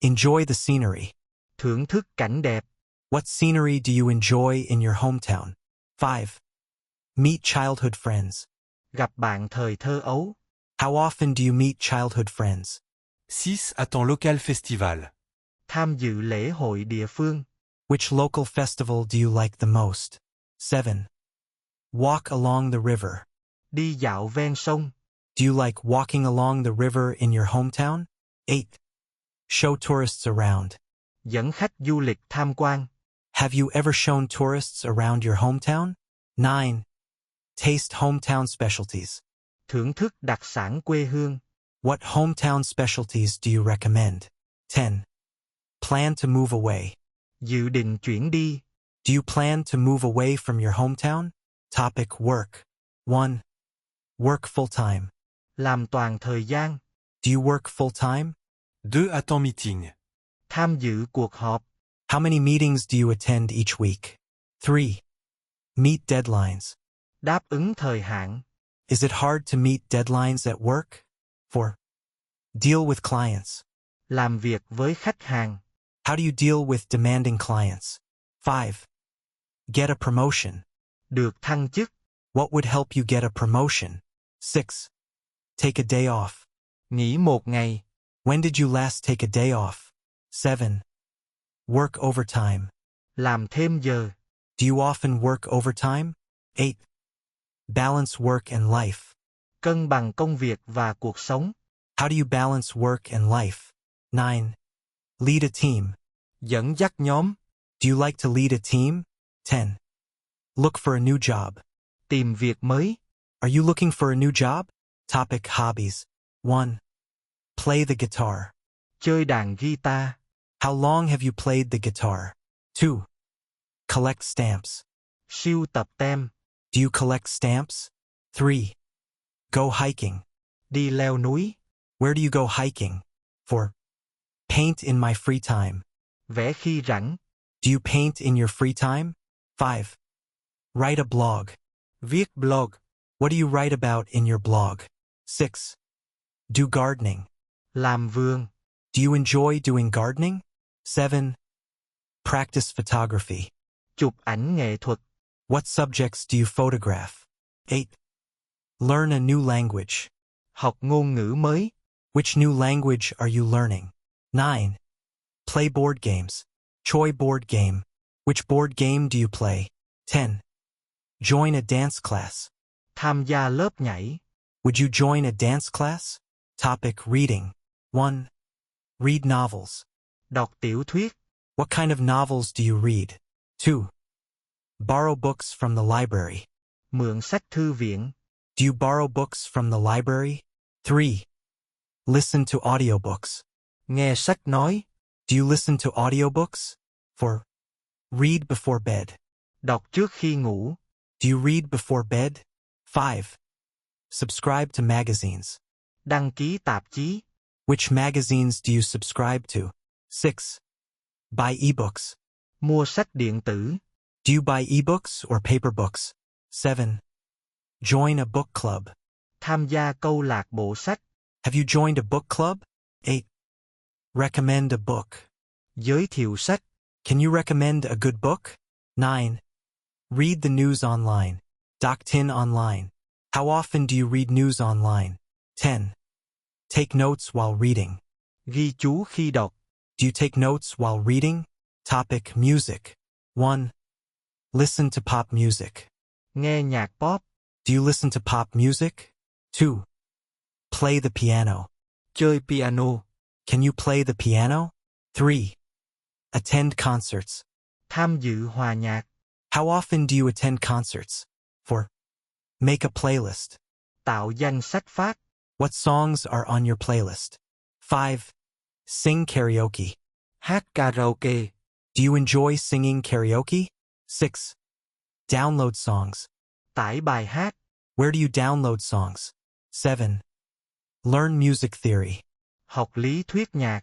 Enjoy the scenery. Thưởng thức cảnh đẹp. What scenery do you enjoy in your hometown? 5. Meet childhood friends. Gặp bạn thời thơ ấu. How often do you meet childhood friends? 6. Attends local festival. Tham dự lễ hội địa phương. Which local festival do you like the most? 7. Walk along the river. Đi dạo ven sông. Do you like walking along the river in your hometown? 8. Show tourists around. Dẫn khách du lịch tham quan. Have you ever shown tourists around your hometown? 9. Taste hometown specialties. Thưởng thức đặc sản quê hương. What hometown specialties do you recommend? 10. Plan to move away. Dự định chuyển đi. Do you plan to move away from your hometown? Topic work. 1. Work full-time. Làm toàn thời gian. Do you work full-time? 2. Attends meeting. Tham dự cuộc họp. How many meetings do you attend each week? 3. Meet deadlines. Đáp ứng thời hạn. Is it hard to meet deadlines at work? 4. Deal with clients. Làm việc với khách hàng. How do you deal with demanding clients? 5. Get a promotion. Được thăng chức. What would help you get a promotion? 6. Take a day off. Nghỉ một ngày. When did you last take a day off? 7. Work overtime. Làm thêm giờ. Do you often work overtime? 8. Balance work and life. Cân bằng công việc và cuộc sống. How do you balance work and life? 9. Lead a team. Dẫn dắt nhóm. Do you like to lead a team? 10. Look for a new job. Tìm việc mới. Are you looking for a new job? Topic hobbies. 1. Play the guitar. Chơi đàn guitar. How long have you played the guitar? 2. Collect stamps. Sưu tập tem. Do you collect stamps? 3. Go hiking. Đi leo núi. Where do you go hiking? 4. Paint in my free time. Vẽ khi rảnh. Do you paint in your free time? 5. Write a blog. Viết blog. What do you write about in your blog? 6. Do gardening. Làm vườn. Do you enjoy doing gardening? 7. Practice photography. Chụp ảnh nghệ thuật. What subjects do you photograph? 8. Learn a new language. Học ngôn ngữ mới. Which new language are you learning? 9. Play board games. Choi board game. Which board game do you play? 10. Join a dance class. Tham gia lớp nhảy. Would you join a dance class? Topic reading. 1. Read novels. Đọc tiểu thuyết. What kind of novels do you read? 2. Borrow books from the library. Mượn sách thư viện. Do you borrow books from the library? 3. Listen to audiobooks. Nghe sách nói. Do you listen to audiobooks? 4. Read before bed. Đọc trước khi ngủ. Do you read before bed? 5. Subscribe to magazines. Đăng ký tạp chí. Which magazines do you subscribe to? 6. Buy ebooks. Mua sách điện tử. Do you buy ebooks or paper books? 7. Join a book club. Tham gia câu lạc bộ sách. Have you joined a book club? 8. Recommend a book. Giới thiệu sách. Can you recommend a good book? 9. Read the news online. Doc tin online. How often do you read news online? 10. Take notes while reading. Ghi chú khi đọc. Do you take notes while reading? Topic music. 1. Listen to pop music. Nghe nhạc pop. Do you listen to pop music? 2. Play the piano. Chơi piano. Can you play the piano? 3. Attend concerts. Tham dự hòa nhạc. How often do you attend concerts? 4. Make a playlist. Tạo danh sách phát. What songs are on your playlist? 5. Sing karaoke. Hát karaoke. Do you enjoy singing karaoke? 6. Download songs. Tải bài hát. Where do you download songs? 7. Learn music theory. Học lý thuyết nhạc.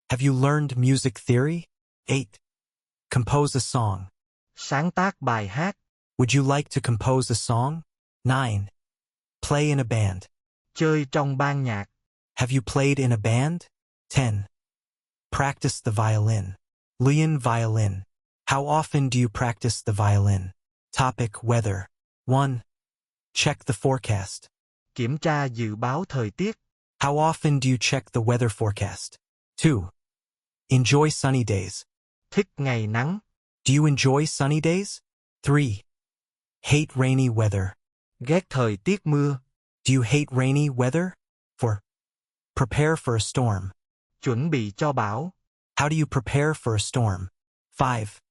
Have you learned music theory? 8. Compose a song. Sáng tác bài hát. Would you like to compose a song? 9. Play in a band. Chơi trong ban nhạc. Have you played in a band? 10. Practice the violin. Luyện violin. How often do you practice the violin? Topic weather. 1. Check the forecast. Kiểm tra dự báo thời tiết. How often do you check the weather forecast? 2. Enjoy sunny days. Thích ngày nắng. Do you enjoy sunny days? 3. Hate rainy weather. Ghét thời tiết mưa. Do you hate rainy weather? 4. Prepare for a storm. Chuẩn bị cho bão. How do you prepare for a storm? 5.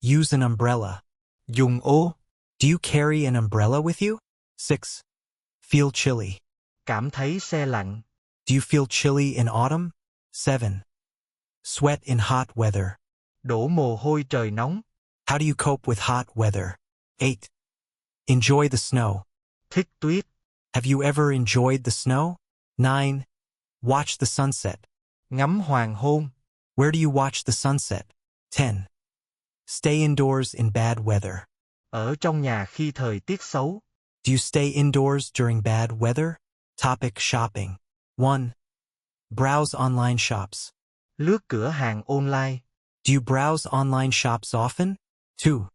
Use an umbrella. Dùng ô. Do you carry an umbrella with you? 6. Feel chilly. Cảm thấy se lạnh. Do you feel chilly in autumn? 7. Sweat in hot weather. Đổ mồ hôi trời nóng. How do you cope with hot weather? 8. Enjoy the snow. Thích tuyết. Have you ever enjoyed the snow? 9. Watch the sunset. Ngắm hoàng hôn. Where do you watch the sunset? 10. Stay indoors in bad weather. Ở trong nhà khi thời tiết xấu. Do you stay indoors during bad weather? Topic shopping. 1. Browse online shops. Lướt cửa hàng online. Do you browse online shops often? 2.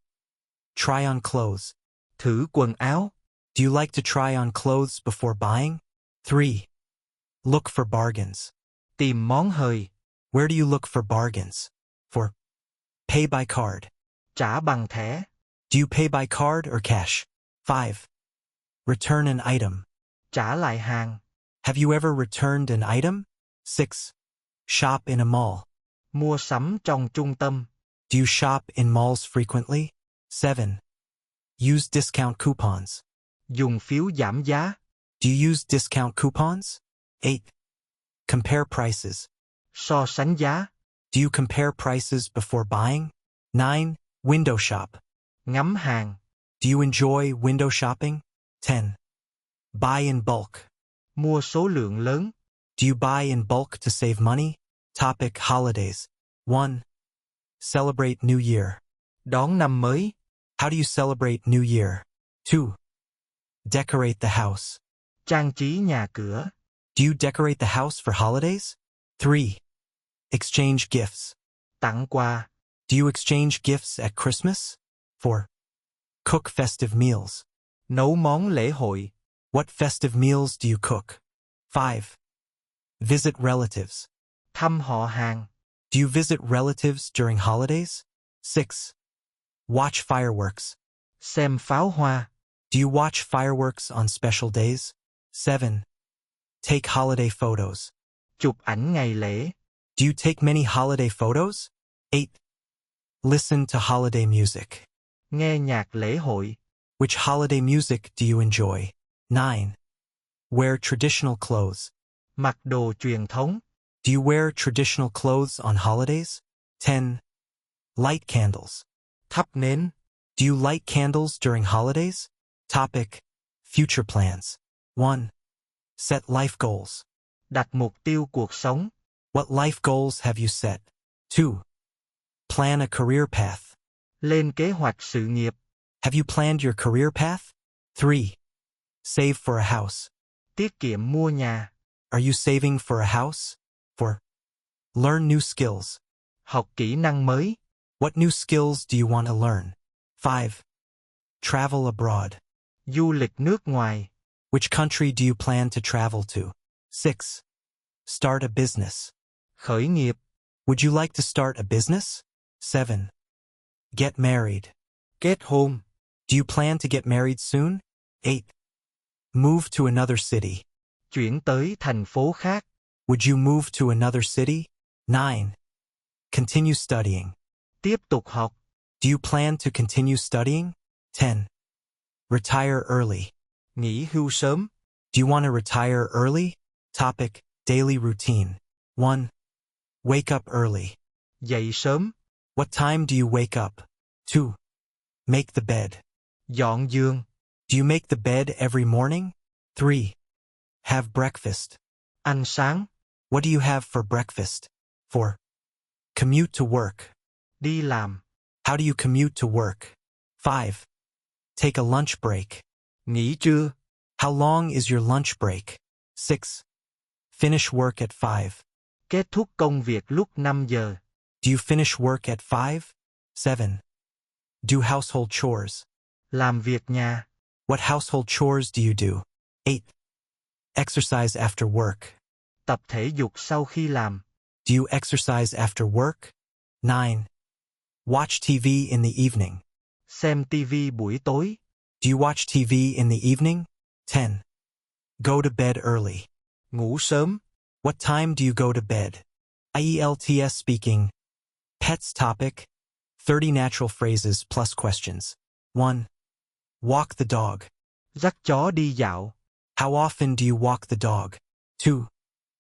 Try on clothes. Thử quần áo. Do you like to try on clothes before buying? 3. Look for bargains. Tìm món hời. Where do you look for bargains? 4. Pay by card. Trả bằng thẻ. Do you pay by card or cash? 5. Return an item. Trả lại hàng. Have you ever returned an item? 6. Shop in a mall. Mua sắm trong trung tâm. Do you shop in malls frequently? 7. Use discount coupons. Dùng phiếu giảm giá. Do you use discount coupons? 8. Compare prices. So sánh giá. Do you compare prices before buying? 9. Window shop. Ngắm hàng. Do you enjoy window shopping? 10. Buy in bulk. Mua số lượng lớn. Do you buy in bulk to save money? Topic holidays. 1. Celebrate New Year. Đón năm mới. How do you celebrate New Year? 2. Decorate the house. Trang trí nhà cửa. Do you decorate the house for holidays? 3. Exchange gifts. Tặng quà. Do you exchange gifts at Christmas? 4. Cook festive meals. Nấu món lễ hội. What festive meals do you cook? 5. Visit relatives. Thăm họ hàng. Do you visit relatives during holidays? 6. Watch fireworks. Xem pháo hoa. Do you watch fireworks on special days? 7. Take holiday photos. Chụp ảnh ngày lễ. Do you take many holiday photos? 8. Listen to holiday music. Nghe nhạc lễ hội. Which holiday music do you enjoy? 9. Wear traditional clothes. Mặc đồ truyền thống. Do you wear traditional clothes on holidays? 10. Light candles. Thắp nến. Do you light candles during holidays? Topic. Future plans. 1. Set life goals. Đặt mục tiêu cuộc sống. What life goals have you set? 2. Plan a career path. Lên kế hoạch sự nghiệp. Have you planned your career path? 3. Save for a house. Tiết kiệm mua nhà. Are you saving for a house? 4. Learn new skills. Học kỹ năng mới. What new skills do you want to learn? 5. Travel abroad. Du lịch nước ngoài. Which country do you plan to travel to? 6. Start a business. Khởi nghiệp. Would you like to start a business? 7. Get married. Kết hôn. Do you plan to get married soon? 8. Move to another city. Chuyển tới thành phố khác. Would you move to another city? 9. Continue studying. Tiếp tục học. Do you plan to continue studying? 10. Retire early. Nghỉ hưu sớm. Do you want to retire early? Topic, daily routine. 1. Wake up early. Dậy sớm. What time do you wake up? 2. Make the bed. Dọn giường. Do you make the bed every morning? 3. Have breakfast. Ăn sáng. What do you have for breakfast? 4. Commute to work. Đi làm. How do you commute to work? 5. Take a lunch break. Nghỉ trưa. How long is your lunch break? 6. Finish work at 5. Kết thúc công việc lúc 5 giờ. Do you finish work at 5? 7. Do household chores. Làm việc nhà. What household chores do you do? 8. Exercise after work. Tập thể dục sau khi làm. Do you exercise after work? 9. Watch TV in the evening. Xem TV buổi tối. Do you watch TV in the evening? 10. Go to bed early. Ngủ sớm. What time do you go to bed? IELTS speaking. Pets topic. 30 natural phrases plus questions. 1. Walk the dog. Dắt chó đi dạo. How often do you walk the dog? 2.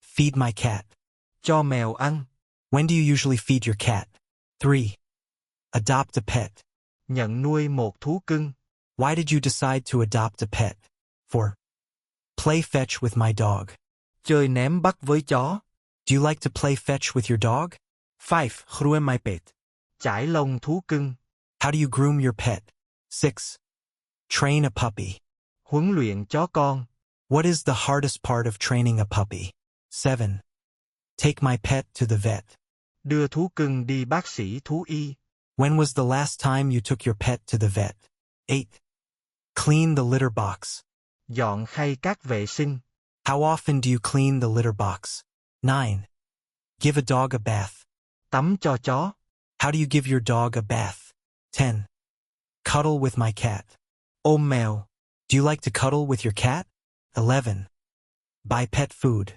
Feed my cat. Cho mèo ăn. When do you usually feed your cat? 3. Adopt a pet. Nhận nuôi một thú cưng. Why did you decide to adopt a pet? 4. Play fetch with my dog. Chơi ném bắt với chó. Do you like to play fetch with your dog? 5. Groom my pet. Chải lông thú cưng. How do you groom your pet? 6. Train a puppy. Huấn luyện chó con. What is the hardest part of training a puppy? 7. Take my pet to the vet. Đưa thú cưng đi bác sĩ thú y. When was the last time you took your pet to the vet? 8. Clean the litter box. Dọn khay cát vệ sinh. How often do you clean the litter box? 9. Give a dog a bath. Tắm cho chó. How do you give your dog a bath? 10. Cuddle with my cat. Ôm mèo. Do you like to cuddle with your cat? 11. Buy pet food.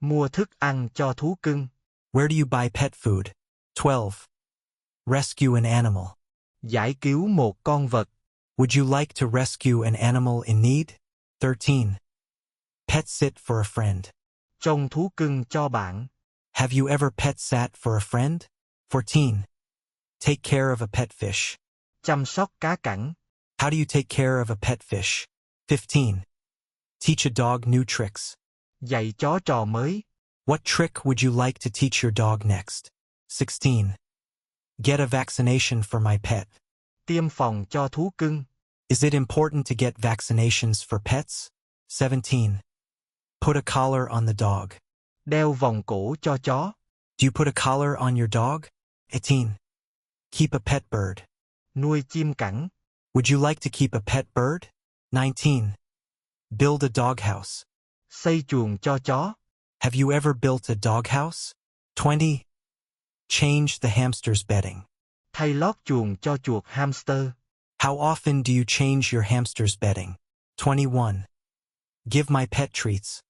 Mua thức ăn cho thú cưng. Where do you buy pet food? 12. Rescue an animal. Giải cứu một con vật. Would you like to rescue an animal in need? 13. Pet sit for a friend. Trông thú cưng cho bạn. Have you ever pet sat for a friend? 14. Take care of a pet fish. Chăm sóc cá cảnh. How do you take care of a pet fish? 15. Teach a dog new tricks. Dạy chó trò mới. What trick would you like to teach your dog next? 16. Get a vaccination for my pet. Tiêm phòng cho thú cưng. Is it important to get vaccinations for pets? 17. Put a collar on the dog. Đeo vòng cổ cho chó. Do you put a collar on your dog? 18. Keep a pet bird. Nuôi chim cảnh. Would you like to keep a pet bird? 19. Build a doghouse. Xây chuồng cho chó. Have you ever built a doghouse? 20. Change the hamster's bedding. Thay lót chuồng cho chuột hamster. How often do you change your hamster's bedding? 21. Give my pet treats.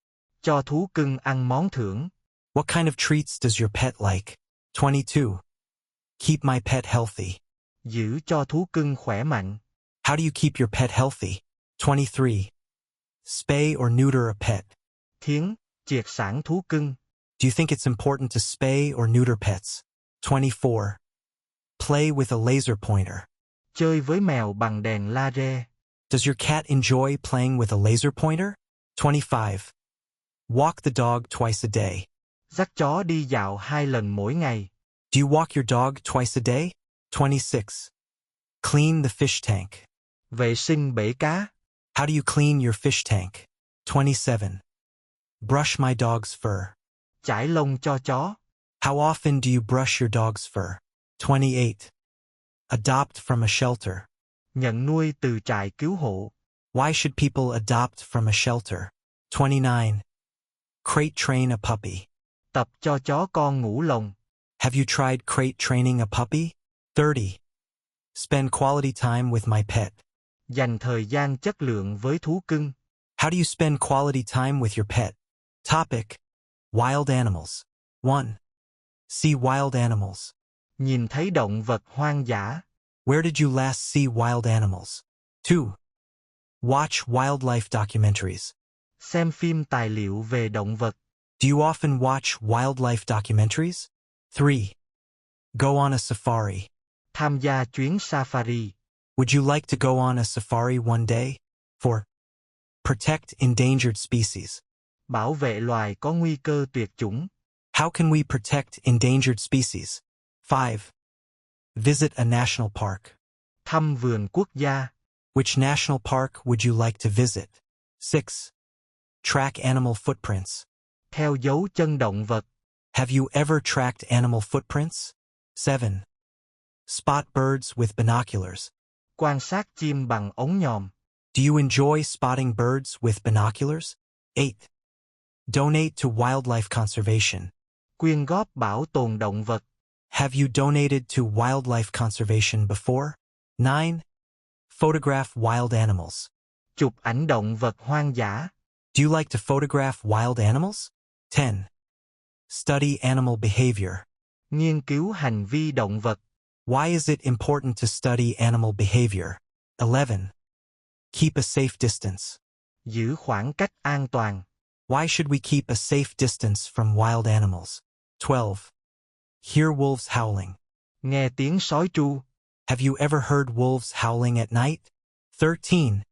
Cho thú cưng ăn món thưởng. What kind of treats does your pet like? 22. Keep my pet healthy. Giữ cho thú cưng khỏe mạnh. How do you keep your pet healthy? 23. Spay or neuter a pet. Thiến, triệt sản thú cưng. Do you think it's important to spay or neuter pets? 24. Play with a laser pointer. Chơi với mèo bằng đèn laser. Does your cat enjoy playing with a laser pointer? 25. Walk the dog twice a day. Dắt chó đi dạo 2 lần mỗi ngày. Do you walk your dog twice a day? 26. Clean the fish tank. Vệ sinh bể cá. How do you clean your fish tank? 27. Brush my dog's fur. Chải lông cho chó. How often do you brush your dog's fur? 28. Adopt from a shelter. Nhận nuôi từ trại cứu hộ. Why should people adopt from a shelter? 29. Crate train a puppy. Tập cho chó con ngủ lồng. Have you tried crate training a puppy? 30. Spend quality time with my pet. Dành thời gian chất lượng với thú cưng. How do you spend quality time with your pet? Topic: Wild animals. 1. See wild animals. Nhìn thấy động vật hoang dã. Where did you last see wild animals? 2. Watch wildlife documentaries. Xem phim tài liệu về động vật. Do you often watch wildlife documentaries? 3. Go on a safari. Tham gia chuyến safari. Would you like to go on a safari one day? 4. Protect endangered species. Bảo vệ loài có nguy cơ tuyệt chủng. How can we protect endangered species? 5. Visit a national park. Thăm vườn quốc gia. Which national park would you like to visit? 6. Track animal footprints. Theo dấu chân động vật. Have you ever tracked animal footprints? 7. Spot birds with binoculars. Quan sát chim bằng ống nhòm. Do you enjoy spotting birds with binoculars? 8. Donate to wildlife conservation. Quyên góp bảo tồn động vật. Have you donated to wildlife conservation before? 9. Photograph wild animals. Chụp ảnh động vật hoang dã. Do you like to photograph wild animals? 10. Study animal behavior. Nghiên cứu hành vi động vật. Why is it important to study animal behavior? 11. Keep a safe distance. Giữ khoảng cách an toàn. Why should we keep a safe distance from wild animals? 12. Hear wolves howling. Nghe tiếng sói tru. Have you ever heard wolves howling at night? 13.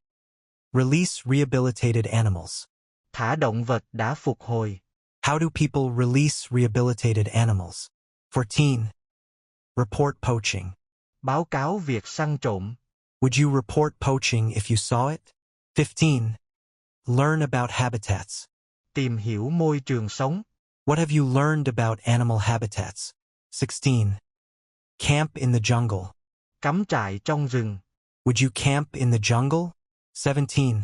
Release rehabilitated animals. Thả động vật đã phục hồi. How do people release rehabilitated animals? 14. Report poaching. Báo cáo việc săn trộm. Would you report poaching if you saw it? 15. Learn about habitats. Tìm hiểu môi trường sống. What have you learned about animal habitats? 16. Camp in the jungle. Cắm trại trong rừng. Would you camp in the jungle? 17.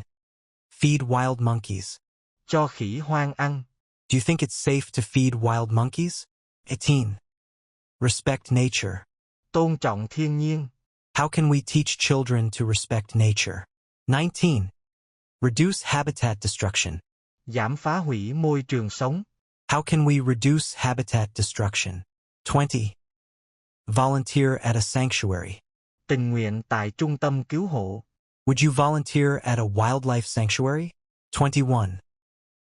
Feed wild monkeys. Cho khỉ hoang ăn. Do you think it's safe to feed wild monkeys? 18. Respect nature. Tôn trọng thiên nhiên. How can we teach children to respect nature? 19. Reduce habitat destruction. Giảm phá hủy môi trường sống. How can we reduce habitat destruction? 20. Volunteer at a sanctuary. Tình nguyện tại trung tâm cứu hộ. Would you volunteer at a wildlife sanctuary? 21.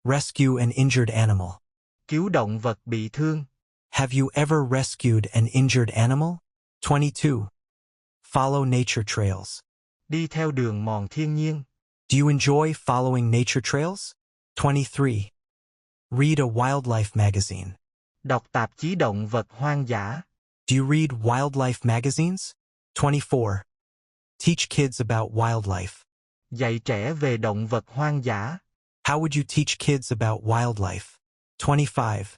Rescue an injured animal. Cứu động vật bị thương. Have you ever rescued an injured animal? 22. Follow nature trails. Đi theo đường mòn thiên nhiên. Do you enjoy following nature trails? 23. Read a wildlife magazine. Đọc tạp chí động vật hoang dã. Do you read wildlife magazines? 24. Teach kids about wildlife. Dạy trẻ về động vật hoang dã. How would you teach kids about wildlife? 25.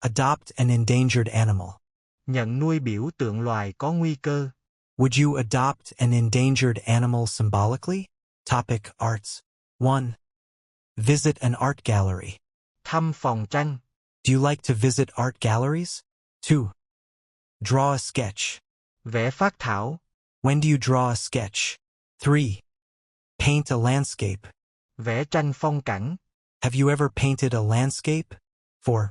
Adopt an endangered animal. Nhận nuôi biểu tượng loài có nguy cơ. Would you adopt an endangered animal symbolically? Topic: Arts. 1. Visit an art gallery. Thăm phòng tranh. Do you like to visit art galleries? 2. Draw a sketch. Vẽ phác thảo. When do you draw a sketch? 3. Paint a landscape. Vẽ tranh phong cảnh. Have you ever painted a landscape? 4.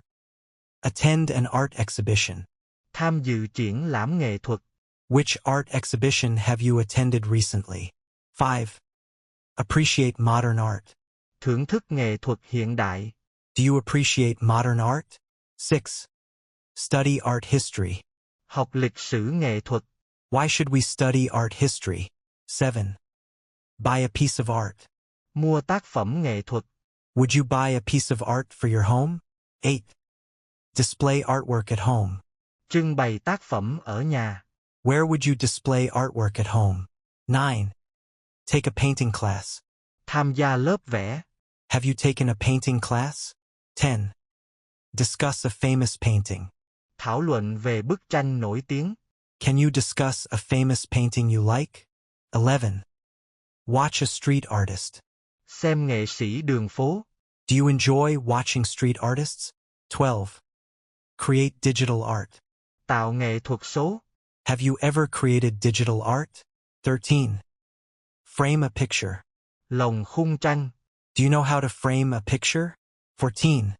Attend an art exhibition. Tham dự triển lãm nghệ thuật. Which art exhibition have you attended recently? 5. Appreciate modern art. Thưởng thức nghệ thuật hiện đại. Do you appreciate modern art? 6. Study art history. Học lịch sử nghệ thuật. Why should we study art history? 7. Buy a piece of art. Mua tác phẩm nghệ thuật. Would you buy a piece of art for your home? 8. Display artwork at home. Trưng bày tác phẩm ở nhà. Where would you display artwork at home? 9. Take a painting class. Tham gia lớp vẽ. Have you taken a painting class? 10. Discuss a famous painting. Thảo luận về bức tranh nổi tiếng. Can you discuss a famous painting you like? 11. Watch a street artist. Xem nghệ sĩ đường phố. Do you enjoy watching street artists? 12. Create digital art. Tạo nghệ thuật số. Have you ever created digital art? 13. Frame a picture. Lồng khung tranh. Do you know how to frame a picture? 14.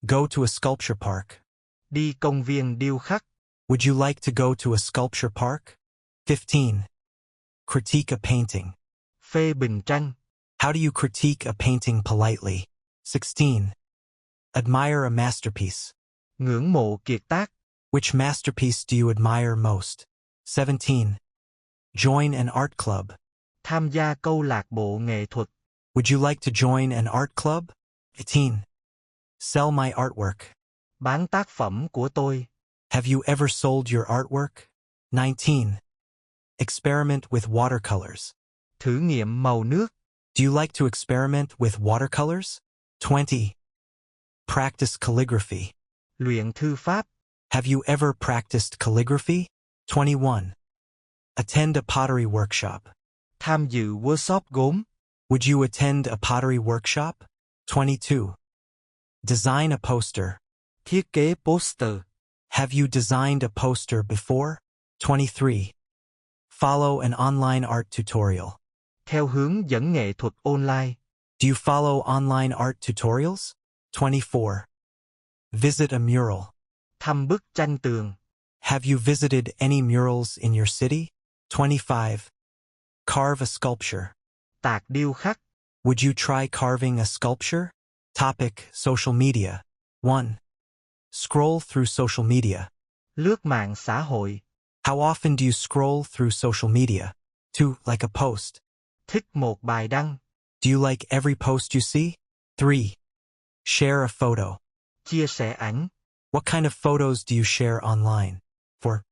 Go to a sculpture park. Đi công viên điêu khắc. Would you like to go to a sculpture park? 15. Critique a painting. Phê bình tranh. How do you critique a painting politely? 16. Admire a masterpiece. Ngưỡng mộ kiệt tác. Which masterpiece do you admire most? 17. Join an art club. Tham gia câu lạc bộ nghệ thuật. Would you like to join an art club? 18. Sell my artwork. Bán tác phẩm của tôi. Have you ever sold your artwork? 19. Experiment with watercolors. Thử nghiệm màu nước. Do you like to experiment with watercolors? 20. Practice calligraphy. Luyện thư pháp. Have you ever practiced calligraphy? 21. Attend a pottery workshop. Tham dự workshop gốm. Would you attend a pottery workshop? 22. Design a poster. Thiết kế poster. Have you designed a poster before? 23. Follow an online art tutorial. Theo hướng dẫn nghệ thuật online. Do you follow online art tutorials? 24. Visit a mural. Thăm bức tranh tường. Have you visited any murals in your city? 25. Carve a sculpture. Tạc điêu khắc. Would you try carving a sculpture? Topic: Social media. 1. Scroll through social media. Lướt mạng xã hội. How often do you scroll through social media? 2. Like a post. Thích một bài đăng. Do you like every post you see? 3. Share a photo. Chia sẻ ảnh. What kind of photos do you share online? 4.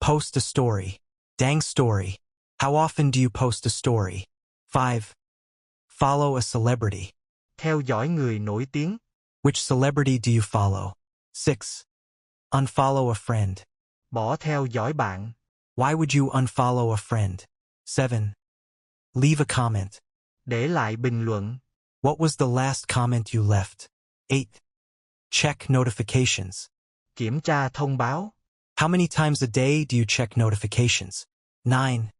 Post a story. Dang story. How often do you post a story? 5. Follow a celebrity. Theo dõi người nổi tiếng. Which celebrity do you follow? 6. Unfollow a friend. Bỏ theo dõi bạn. Why would you unfollow a friend? 7. Leave a comment. Để lại bình luận. What was the last comment you left? 8. Check notifications. Kiểm tra thông báo. How many times a day do you check notifications? 9.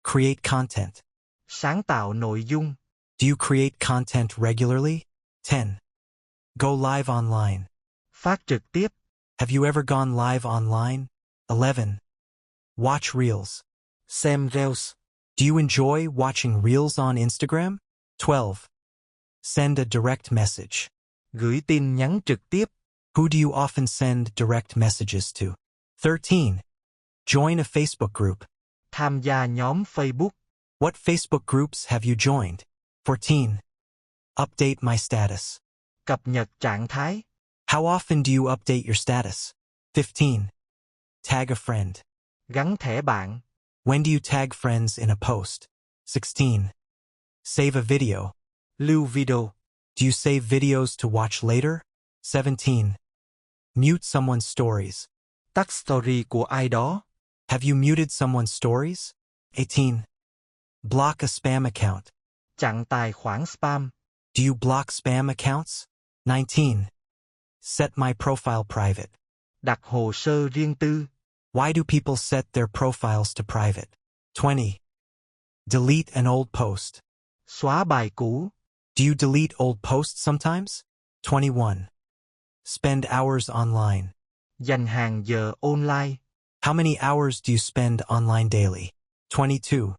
Create content. Sáng tạo nội dung. Do you create content regularly? 10. Go live online. Phát trực tiếp. Have you ever gone live online? 11. Watch reels. Xem reels. Do you enjoy watching reels on Instagram? 12. Send a direct message. Gửi tin nhắn trực tiếp. Who do you often send direct messages to? 13. Join a Facebook group. Tham gia nhóm Facebook. What Facebook groups have you joined? 14. Update my status. Cập nhật trạng thái. How often do you update your status? 15. Tag a friend. Gắn thẻ bạn. When do you tag friends in a post? 16. Save a video. Lưu video. Do you save videos to watch later? 17. Mute someone's stories. Tắt story của ai đó. Have you muted someone's stories? 18. Block a spam account. Chặn tài khoản spam. Do you block spam accounts? 19. Set my profile private. Đặt hồ sơ riêng tư. Why do people set their profiles to private? 20. Delete an old post. Xóa bài cũ. Do you delete old posts sometimes? 21. Spend hours online. Dành hàng giờ online. How many hours do you spend online daily? 22.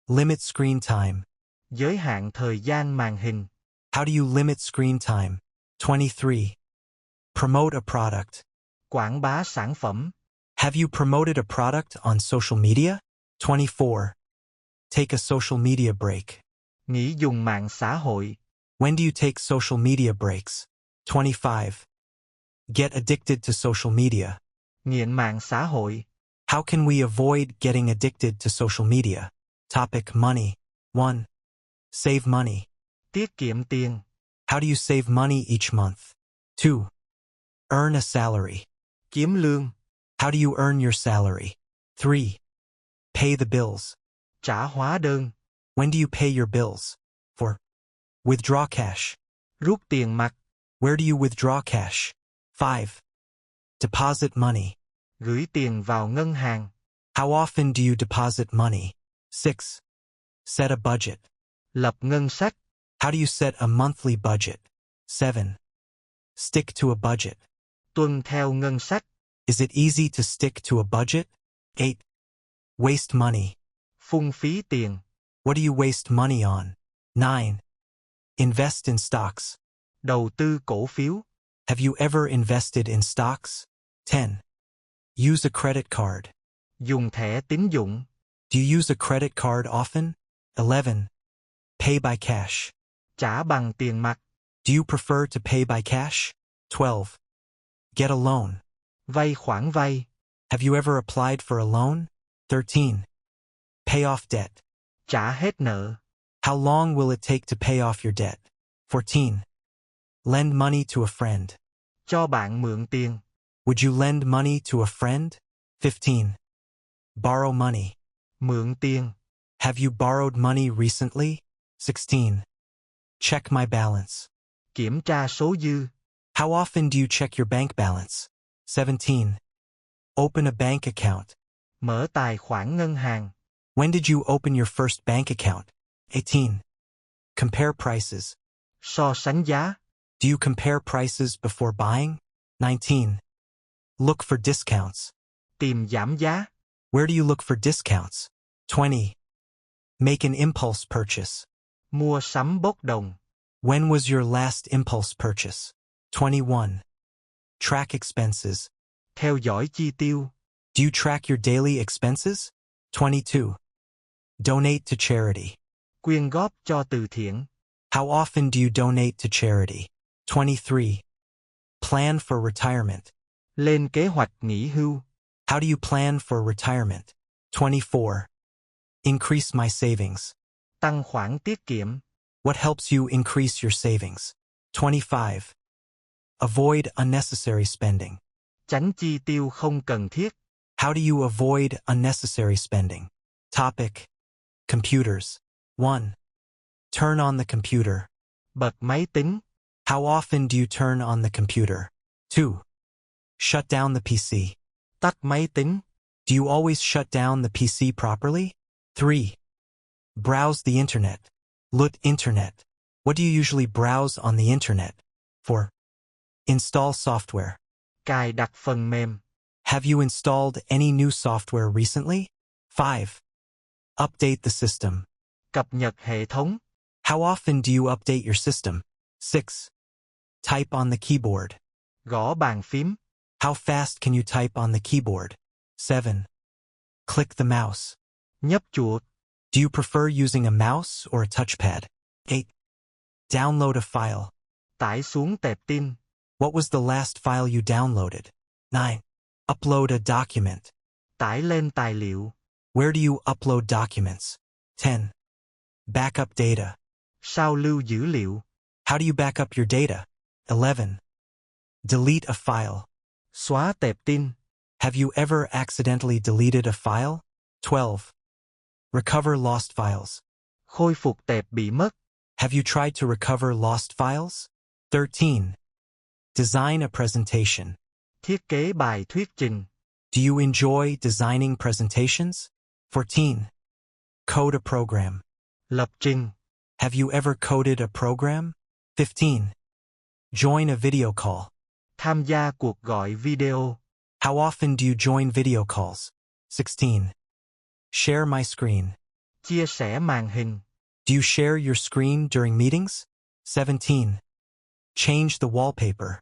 Limit screen time. Giới hạn thời gian màn hình. How do you limit screen time? 23. Promote a product. Quảng bá sản phẩm. Have you promoted a product on social media? 24. Take a social media break. Nghỉ dùng mạng xã hội. When do you take social media breaks? 25. Get addicted to social media. Nghiện mạng xã hội. How can we avoid getting addicted to social media? Topic: Money. 1. Save money. Tiết kiệm tiền. How do you save money each month? 2. Earn a salary. Kiếm lương. How do you earn your salary? 3. Pay the bills. Trả hóa đơn. When do you pay your bills? 4. Withdraw cash. Rút tiền mặt. Where do you withdraw cash? 5. Deposit money. Gửi tiền vào ngân hàng. How often do you deposit money? 6. Set a budget. Lập ngân sách. How do you set a monthly budget? 7. Stick to a budget. Tuân theo ngân sách. Is it easy to stick to a budget? 8. Waste money. Phung phí tiền. What do you waste money on? 9. Invest in stocks. Đầu tư cổ phiếu. Have you ever invested in stocks? 10. Use a credit card. Dùng thẻ tín dụng. Do you use a credit card often? 11. Pay by cash. Trả bằng tiền mặt. Do you prefer to pay by cash? 12. Get a loan. Vay khoản vay. Have you ever applied for a loan? 13. Pay off debt. Trả hết nợ. How long will it take to pay off your debt? 14. Lend money to a friend. Cho bạn mượn tiền. Would you lend money to a friend? 15. Borrow money. Mượn tiền. Have you borrowed money recently? 16. Check my balance. Kiểm tra số dư. How often do you check your bank balance? 17. Open a bank account. Mở tài khoản ngân hàng. When did you open your first bank account? 18. Compare prices. So sánh giá. Do you compare prices before buying? 19. Look for discounts. Tìm giảm giá. Where do you look for discounts? 20. Make an impulse purchase. Mua sắm bốc đồng. When was your last impulse purchase? 21. Track expenses. Theo dõi chi tiêu. Do you track your daily expenses? 22. Donate to charity. Quyên góp cho từ thiện. How often do you donate to charity? 23. Plan for retirement. Lên kế hoạch nghỉ hưu. How do you plan for retirement? 24. Increase my savings. Tăng khoản tiết kiệm. What helps you increase your savings? 25. Avoid unnecessary spending. Tránh chi tiêu không cần thiết. How do you avoid unnecessary spending? Topic. Computers. 1. Turn on the computer. Bật máy tính. How often do you turn on the computer? 2. Shut down the PC. Tắt máy tính. Do you always shut down the PC properly? 3. Browse the internet. Lướt internet. What do you usually browse on the internet? 4. Install software. Cài đặt phần mềm. Have you installed any new software recently? 5. Update the system. Cập nhật hệ thống. How often do you update your system? 6. Type on the keyboard. Gõ bàn phím. How fast can you type on the keyboard? 7. Click the mouse. Nhấp chuột. Do you prefer using a mouse or a touchpad? 8. Download a file. Tải xuống tệp tin. What was the last file you downloaded? 9. Upload a document. Tải lên tài liệu. Where do you upload documents? 10. Backup data. Sao lưu dữ liệu. How do you back up your data? 11. Delete a file. Xóa tệp tin. Have you ever accidentally deleted a file? 12. Recover lost files. Khôi phục tệp bị mất. Have you tried to recover lost files? 13. Design a presentation. Thiết kế bài thuyết trình. Do you enjoy designing presentations? 14. Code a program. Lập trình. Have you ever coded a program? 15. Join a video call. Tham gia cuộc gọi video. How often do you join video calls? 16. Share my screen. Chia sẻ màn hình. Do you share your screen during meetings? 17. Change the wallpaper.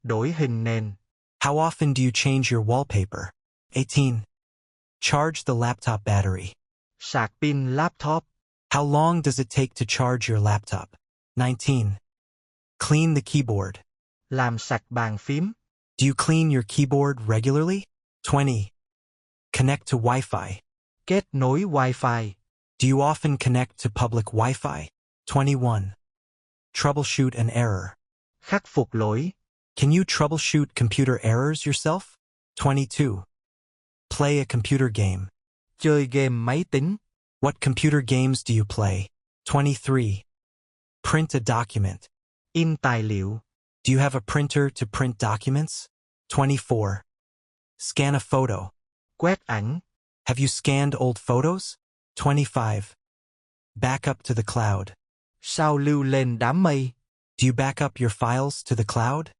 Đổi hình nền. How often do you change your wallpaper? 18. Charge the laptop battery. Sạc pin laptop. How long does it take to charge your laptop? 19. Clean the keyboard. Làm sạch bàn phím. Do you clean your keyboard regularly? 20. Connect to Wi-Fi. Kết nối Wi-Fi. Do you often connect to public Wi-Fi? 21. Troubleshoot an error. Khắc phục lỗi. Can you troubleshoot computer errors yourself? 22. Play a computer game. Chơi game máy tính. What computer games do you play? 23. Print a document. In tài liệu. Do you have a printer to print documents? 24. Scan a photo. Quét ảnh. Have you scanned old photos? 25. Back up to the cloud. Sao lưu lên đám mây? Do you back up your files to the cloud?